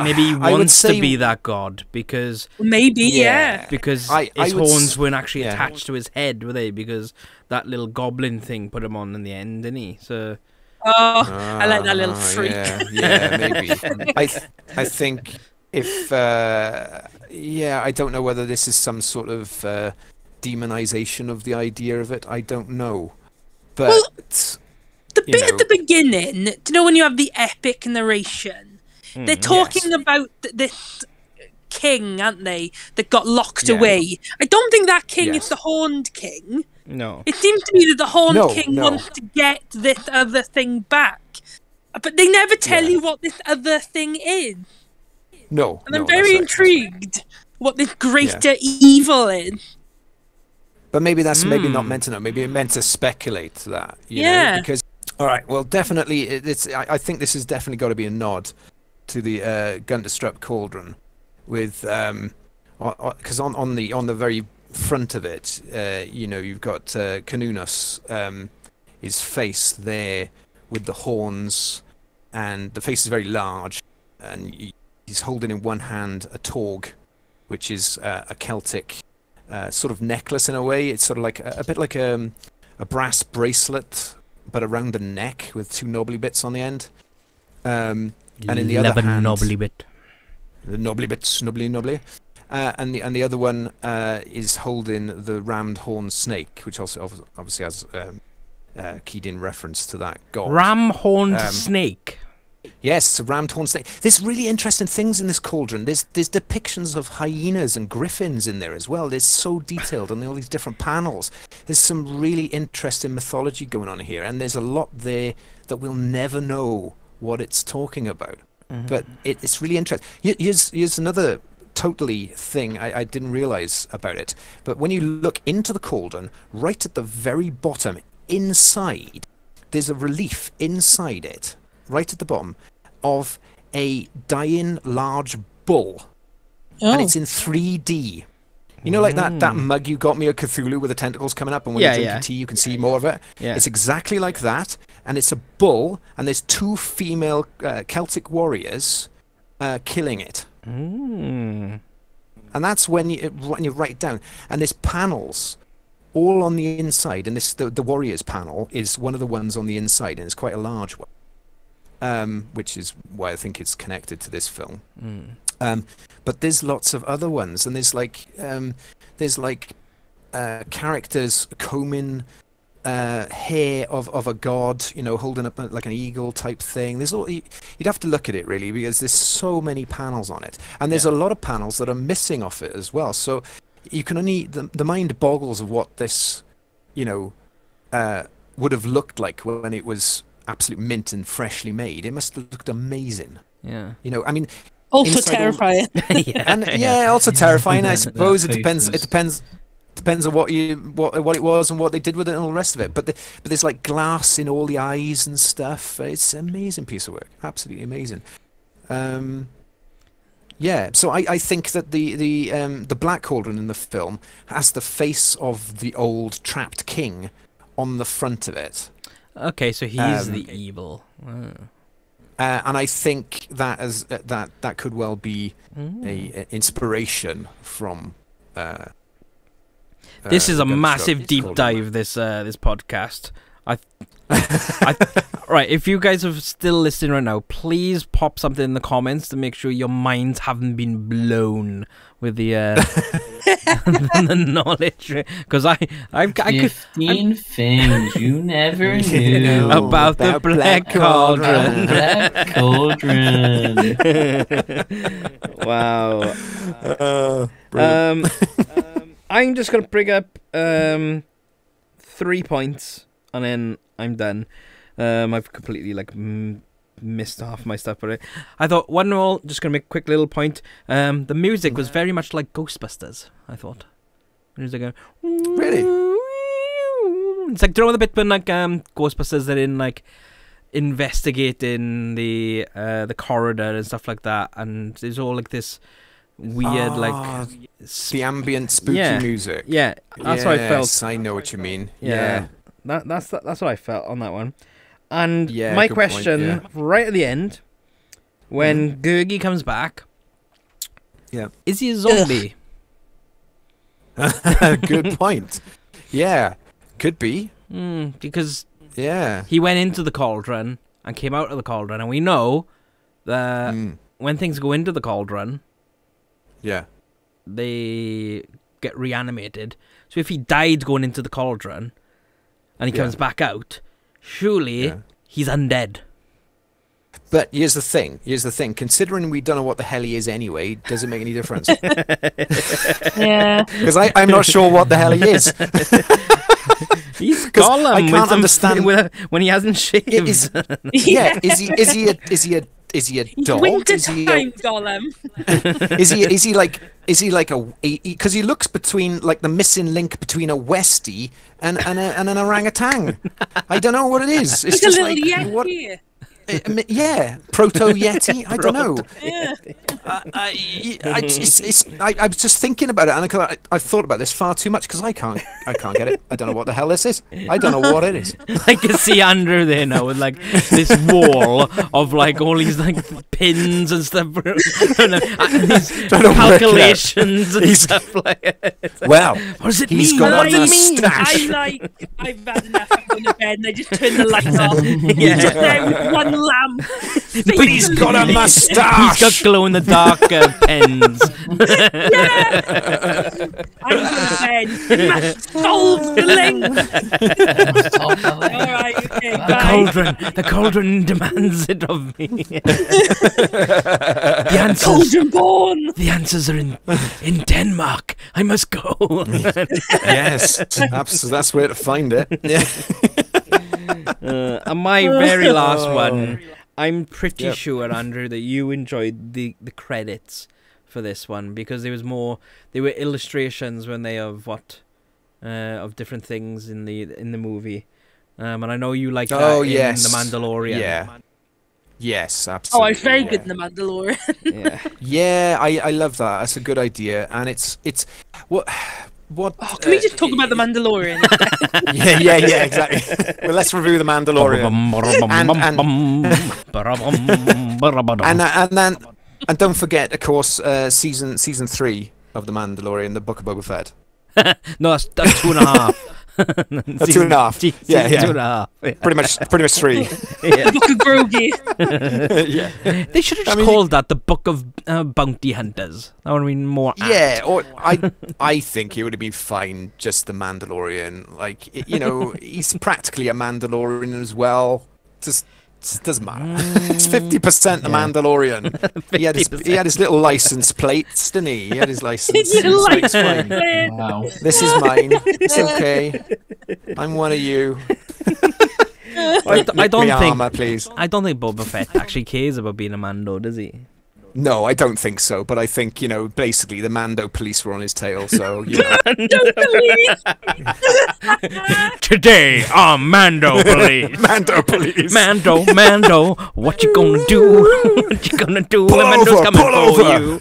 maybe he wants to be that god because because his horns weren't actually attached to his head, were they? Because that little goblin thing put him on in the end, didn't he? So I like that little freak. Yeah, maybe. I think if I don't know whether this is some sort of demonization of the idea of it. I don't know, but. Well, the bit at the beginning, do you know when you have the epic narration? They're talking about this king, aren't they, that got locked away. I don't think that king is the Horned King. No. It seems to me that the Horned King wants to get this other thing back. But they never tell you what this other thing is. No. And I'm very intrigued what this greater evil is. But maybe that's maybe not meant to know. Maybe it meant to speculate that. You know? Because all right, well, definitely, it's. I think this has definitely got to be a nod to the Gunterstrup Cauldron, with because on the very front of it, you've got Canunos, his face there with the horns, and the face is very large, and he's holding in one hand a torg, which is a Celtic sort of necklace in a way. It's sort of like a bit like a brass bracelet, but around the neck with two knobbly bits on the end. And in the other hand, knobbly bit. The knobbly bits, knobbly. And the other one is holding the rammed horn snake, which also obviously has keyed in reference to that god. Ram-horned snake. Yes, it's a rammed horn snake. There's really interesting things in this cauldron. There's depictions of hyenas and griffins in there as well. It's so detailed on all these different panels. There's some really interesting mythology going on here, and there's a lot there that we'll never know what it's talking about. But it's really interesting. Here's another totally thing I didn't realize about it. But when you look into the cauldron, right at the very bottom, inside, there's a relief inside it, right at the bottom, of a dying large bull. And it's in 3D. You know, like that mug you got me of Cthulhu with the tentacles coming up, and when you drink your tea you can see more of it? Yeah. It's exactly like that, and it's a bull, and there's two female Celtic warriors killing it. And that's when you write down. And there's panels all on the inside, and the warriors panel is one of the ones on the inside, and it's quite a large one. Which is why I think it's connected to this film. But there's lots of other ones, and there's characters combing hair of a god, holding up like an eagle type thing. You'd have to look at it really, because there's so many panels on it, and there's a lot of panels that are missing off it as well. So you can only the mind boggles of what this, would have looked like when it was absolute mint and freshly made. It must have looked amazing. Yeah. I mean, also terrifying. Also terrifying. I suppose it depends on what it was and what they did with it and all the rest of it. But there's like glass in all the eyes and stuff. It's an amazing piece of work. Absolutely amazing. So I think that the Black Cauldron in the film has the face of the old trapped king on the front of it. Okay, so he's the evil. And I think that could well be a inspiration from. This is a massive deep dive. This podcast. Right, if you guys are still listening right now, please pop something in the comments to make sure your minds haven't been blown with the the knowledge, because I 15 things you never knew about the Black Cauldron. Black Cauldron. Wow. I'm just gonna bring up 3 points, and then I'm done. I've completely missed half my stuff, but I thought one and all, just gonna make a quick little point. The music was very much like Ghostbusters. I thought it was like really. It's like, do you know the bit when Ghostbusters are in investigating the corridor and stuff like that, and there's all this weird the ambient spooky music. Yeah, that's what I felt. I know what you mean. Yeah. That's what I felt on that one. And my question right at the end, when Gurgi comes back, is he a zombie? Good point. Yeah, could be. Because he went into the cauldron and came out of the cauldron, and we know that when things go into the cauldron, they get reanimated. So if he died going into the cauldron and he comes back out, surely he's undead. But here's the thing. Considering we don't know what the hell he is anyway, does it make any difference? Yeah. Because I'm not sure what the hell he is. He's Gollum. I can't understand when he hasn't shaved. Is he a dog? Wintertime Gollum. Is he like a? Because he looks between the missing link between a Westie and an orangutan. I don't know what it is. It's He's just a little Yeti. what? Proto Yeti. I don't know. Yeah. I was just thinking about it, and I've thought about this far too much because I can't get it. I don't know what the hell this is. I don't know what it is. I can see Andrew there now with this wall of all these pins and stuff, and these calculations and stuff Well, what does it he's mean? got a mustache. I've had enough. I'm going to bed and I just turn the lights off. Yeah. Just there with one lamp. But he's got a mustache. He's got glow in the dark pens. I'm going to bed. You must solve the link. All right, okay, The cauldron demands it of me. The answers, Cauldron born. The answers are in Denmark. I must go. Yes, that's where to find it. And my very last one, I'm pretty sure, Andrew, that you enjoyed the credits for this one, because there were illustrations when they of different things in the movie, and I know you like that in The Mandalorian. Yeah. Yes, absolutely. Oh, it's very good in The Mandalorian. Yeah, I love that. That's a good idea, and it's what. Oh, can we just talk about The Mandalorian? yeah, exactly. Well, let's review The Mandalorian. And don't forget, of course, season 3 of The Mandalorian, the Book of Boba Fett. No, that's 2.5. 2.5. Yeah. 2.5. Yeah. Pretty much 3. The Book of Grogu. Yeah. They should have just called that the Book of Bounty Hunters. That would have been more apt. Yeah, or I think it would have been fine, just the Mandalorian. He's practically a Mandalorian as well. Just doesn't matter. It's 50% the Mandalorian. He had his little license plates, didn't he? He had his license. It's fine. Wow. This is mine. It's okay. I'm one of you. I don't think armor, please. I don't think Boba Fett actually cares about being a Mando, does he? No, I don't think so. But I think, basically the Mando police were on his tail. So, Don't believe. Today on Mando Police. Mando police. Mando, what you gonna do? What you gonna do? Pull Mando's over, coming pull for over. you.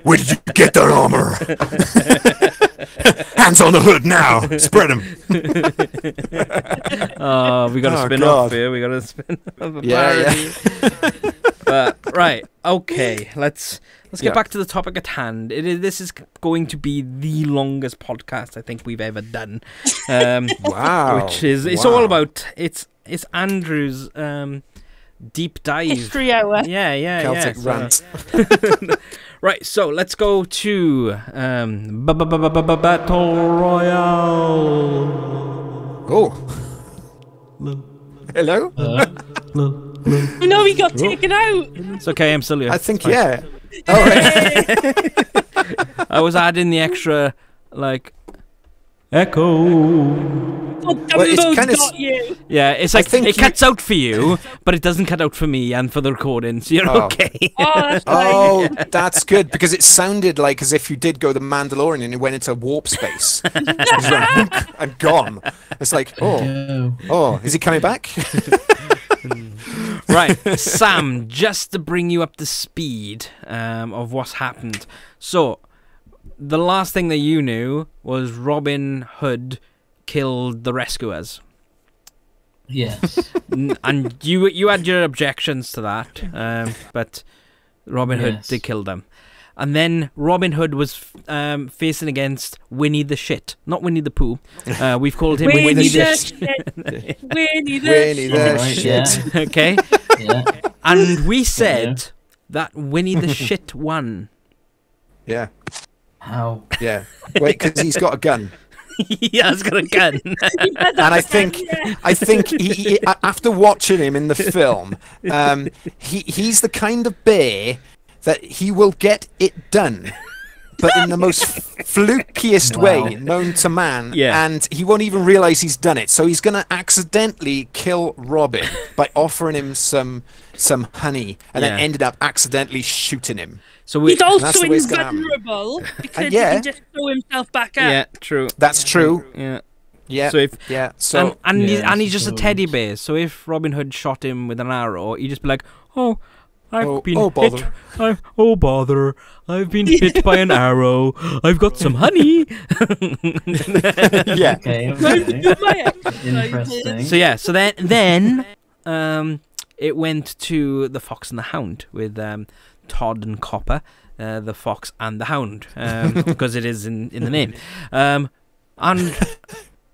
Where did you get that armor? Hands on the hood now. Spread them. We got to spin off here. We got to spin off a parody. But right, okay. Let's let's get back to the topic at hand. This is going to be the longest podcast I think we've ever done. Wow. Which is it's all about it's Andrew's deep dive. History hour. Yeah. Celtic rant. Right, so let's go to Battle Royale. Oh. Hello? No, he got taken out. It's okay, I'm still here. I think, yeah. All right. I was adding the extra, like, echo. Dumbo's got you. Yeah, it's like it cuts out for you, but it doesn't cut out for me and for the recording, so you're okay. That's good, because it sounded like as if you did go the Mandalorian and you went into warp space. And gone. It's like, is he coming back? Right, Sam, just to bring you up to speed of what's happened. So, the last thing that you knew was Robin Hood killed the rescuers. Yes. And you had your objections to that, but Robin Hood did kill them. And then Robin Hood was facing against Winnie the Shit, not Winnie the Pooh. We've called him Winnie the Shit. Winnie the Shit. Yeah. Okay. Yeah. And we said that Winnie the Shit won. Yeah. How? Yeah. Wait, because he's got a gun. He has got a gun. And I think he, after watching him in the film, he's the kind of bear that he will get it done, but in the most flukiest way known to man, and he won't even realise he's done it. So he's going to accidentally kill Robin by offering him some honey, and then ended up accidentally shooting him. So he's also invulnerable because he can just throw himself back out. Yeah, true. That's true. Yeah. So he's just a teddy bear. So if Robin Hood shot him with an arrow, he'd just be like, I've been hit. Oh bother! I've been hit by an arrow. I've got some honey. Yeah. Okay. Interesting. So then it went to the Fox and the Hound with Todd and Copper, the Fox and the Hound, because it is in the name. And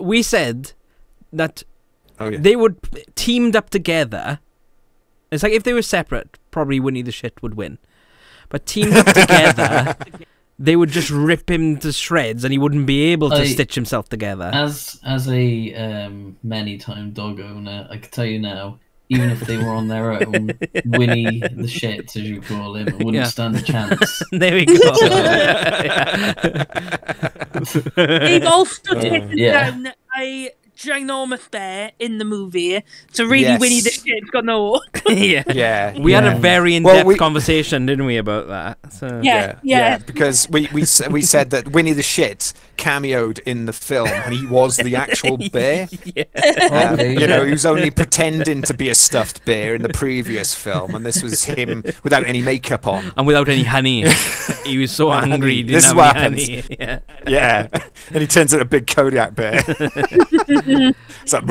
we said that they would teamed up together. It's like if they were separate, probably Winnie the Shit would win. But teamed up together, they would just rip him to shreds, and he wouldn't be able to stitch himself together. As a many-time dog owner, I can tell you now, even if they were on their own, Winnie the Shit, as you call him, wouldn't stand a chance. There we go. They've also taken down a ginormous bear in the movie, so really Winnie the Shit's got no. We had a very in-depth conversation, didn't we, about that? So. Yeah, because we said that Winnie the Shit cameoed in the film, and he was the actual bear. He was only pretending to be a stuffed bear in the previous film, and this was him without any makeup on and without any honey. He was so angry. He didn't this have is what any happens. honey. Yeah, and he turns into a big Kodiak bear. It's like,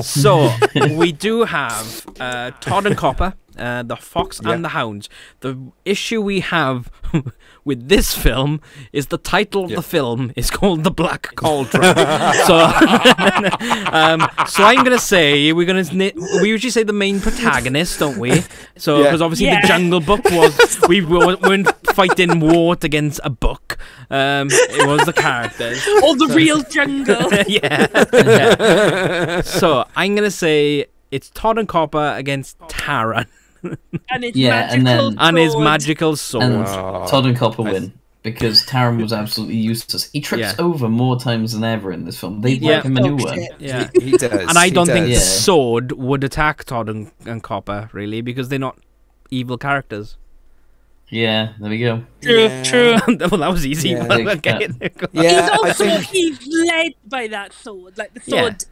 so we do have Todd and Copper, the Fox and the Hounds. The issue we have with this film is the title of the film is called The Black Cauldron. So I'm gonna say we usually say the main protagonist, don't we? So because obviously the Jungle Book was we weren't fighting war against a book. It was the characters or the real jungle. So I'm gonna say it's Todd and Copper against Taran. And his magical sword. And Todd and Copper win because Taran was absolutely useless. He trips over more times than ever in this film. They like a maneuver. Yeah, he does. And I don't think the sword would attack Todd and Copper really because they're not evil characters. Yeah, there we go. True. Well, that was easy. He's led by that sword, like the sword.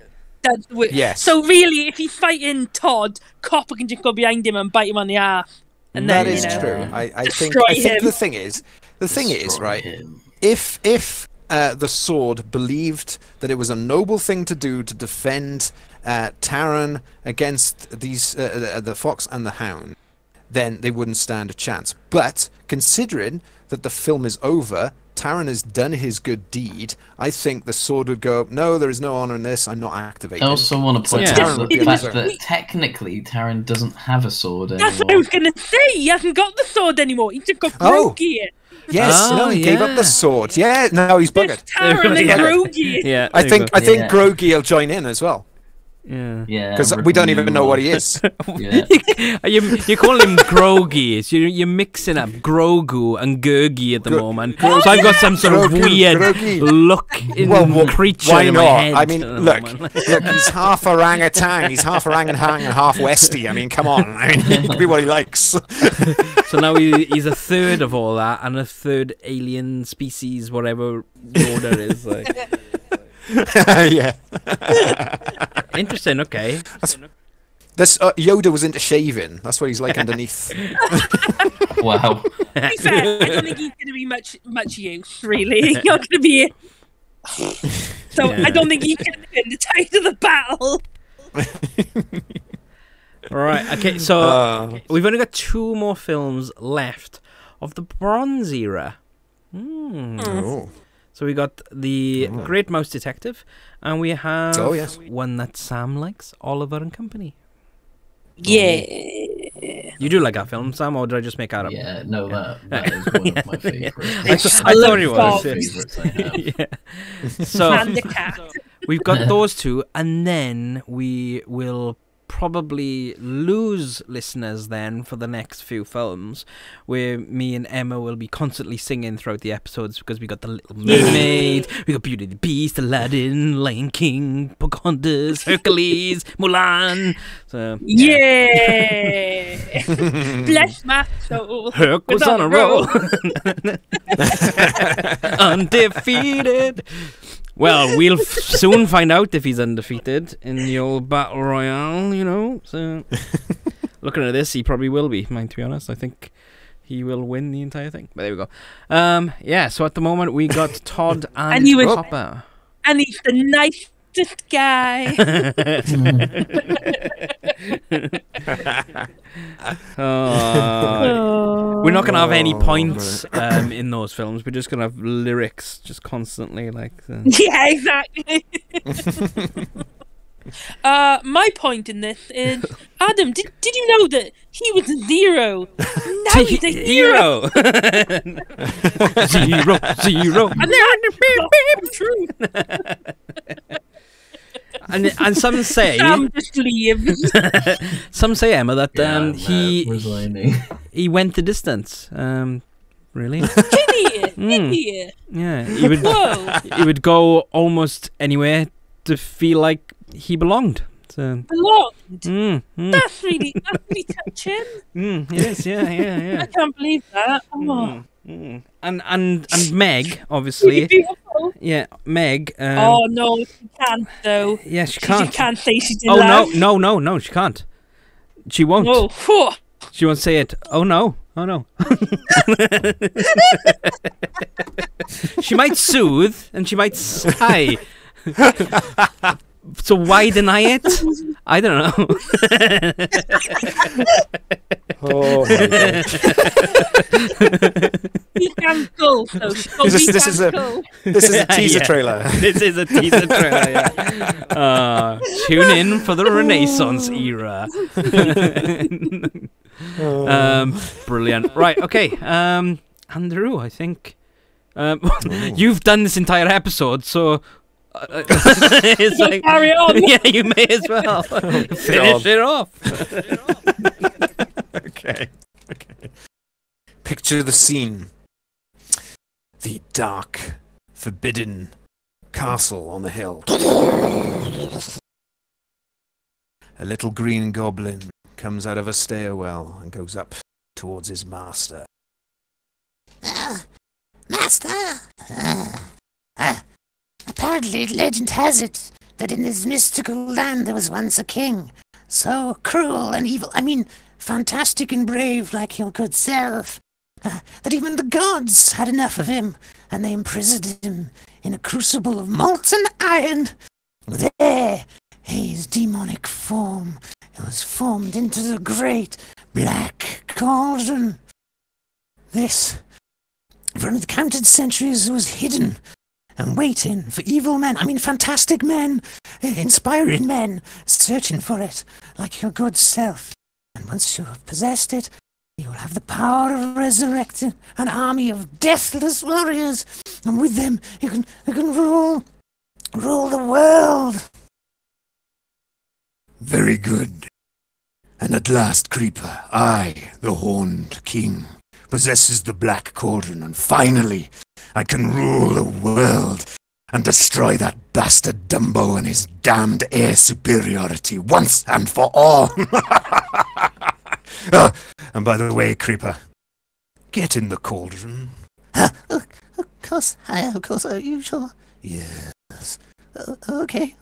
Yes. So really, if he's fighting Todd, Copper can just go behind him and bite him on the ass. And that then, is true. I think him. the thing is, right? If the sword believed that it was a noble thing to do to defend Taran against these the Fox and the Hound, then they wouldn't stand a chance. But considering that the film is over, Taran has done his good deed, I think the sword would go, no, there is no honor in this, I'm not activating. I also want to point out the fact that technically Taran doesn't have a sword anymore. That's what I was going to say, he hasn't got the sword anymore, he just got Grogi. Yes, he gave up the sword. Yeah, now he's buggered. Taran and Grogi. Yeah, I think Grogi will join in as well. Yeah, because we don't even know what he is. You're calling him Grogi. You're mixing up Grogu and Gurgi at the moment. So I've got some sort of weird look in creature in my head. I mean, look, he's half orangutan, he's half orangutan and half Westie. I mean, come on. I mean, he can be what he likes. So now he's a third of all that, and a third alien species, whatever Yoda is like. Yeah. Interesting. Okay. This Yoda was into shaving. That's what he's like underneath. Wow. To be fair, I don't think he's going to be much use. Really, he's not going to be. So I don't think he's going to be in the tide of the battle. Right. Okay. So we've only got 2 more films left of the Bronze Era. Oh. So we got the Great Mouse Detective, and we have one that Sam likes, Oliver and Company. Yeah. You do like that film, Sam, or did I just make that up? Yeah, no, that is one of my favourites. I thought it was. So And the cat. we've got those 2, and then we will probably lose listeners then for the next few films, where me and Emma will be constantly singing throughout the episodes, because we got The Little Mermaid, we got Beauty and the Beast, Aladdin, Lion King, Pocahontas, Hercules, Mulan. So Bless my soul. Herc was on a roll. Undefeated. Well, we'll soon find out if he's undefeated in the old Battle Royale, you know. So, looking at this, he probably will be, to be honest. I think he will win the entire thing. But there we go. Yeah, so at the moment, we got Todd and Hopper. And he's the nicest guy. We're not going to have any points in those films. We're just going to have lyrics just constantly. Yeah, exactly. My point in this is, Adam, did you know that he was a 0? Now he's a hero. 0. And they're true. And some say just leaves. Some say, Emma, that he went the distance. Really? Did he? Yeah, he would go almost anywhere to feel like he belonged. So. Belonged? That's really touching. It is, yeah. I can't believe that. And Meg, obviously. Beautiful. Yeah, Meg. Oh no, she can't though. Yeah, she can't. She can't say she's in love. No, she can't. She won't. No. She won't say it. Oh no. She might soothe and she might sigh. So why deny it? I don't know. Oh, He can't go. This is a teaser trailer. This is a teaser trailer. Yeah. Tune in for the Renaissance era. Brilliant. Right. Okay. Andrew, I think you've done this entire episode, so. It's like, carry on. Yeah, you may as well finish it off. Okay. Picture the scene. The dark, forbidden castle on the hill. A little green goblin comes out of a stairwell and goes up towards his master. Master? Apparently legend has it that in this mystical land there was once a king, so cruel and evil, fantastic and brave like your good self, that even the gods had enough of him, and they imprisoned him in a crucible of molten iron. There, his demonic form was formed into the great Black Cauldron. This, for uncounted centuries, was hidden and waiting for evil men, fantastic men, inspiring men, searching for it, like your good self. And once you have possessed it, you will have the power of resurrecting an army of deathless warriors, and with them you can rule the world. Very good. And at last, Creeper, I, the Horned King, possesses the Black Cauldron, and finally I can rule the world and destroy that bastard Dumbo and his damned air superiority once and for all. Oh, and by the way, Creeper, get in the cauldron. Of course, are you sure? Yes. Okay.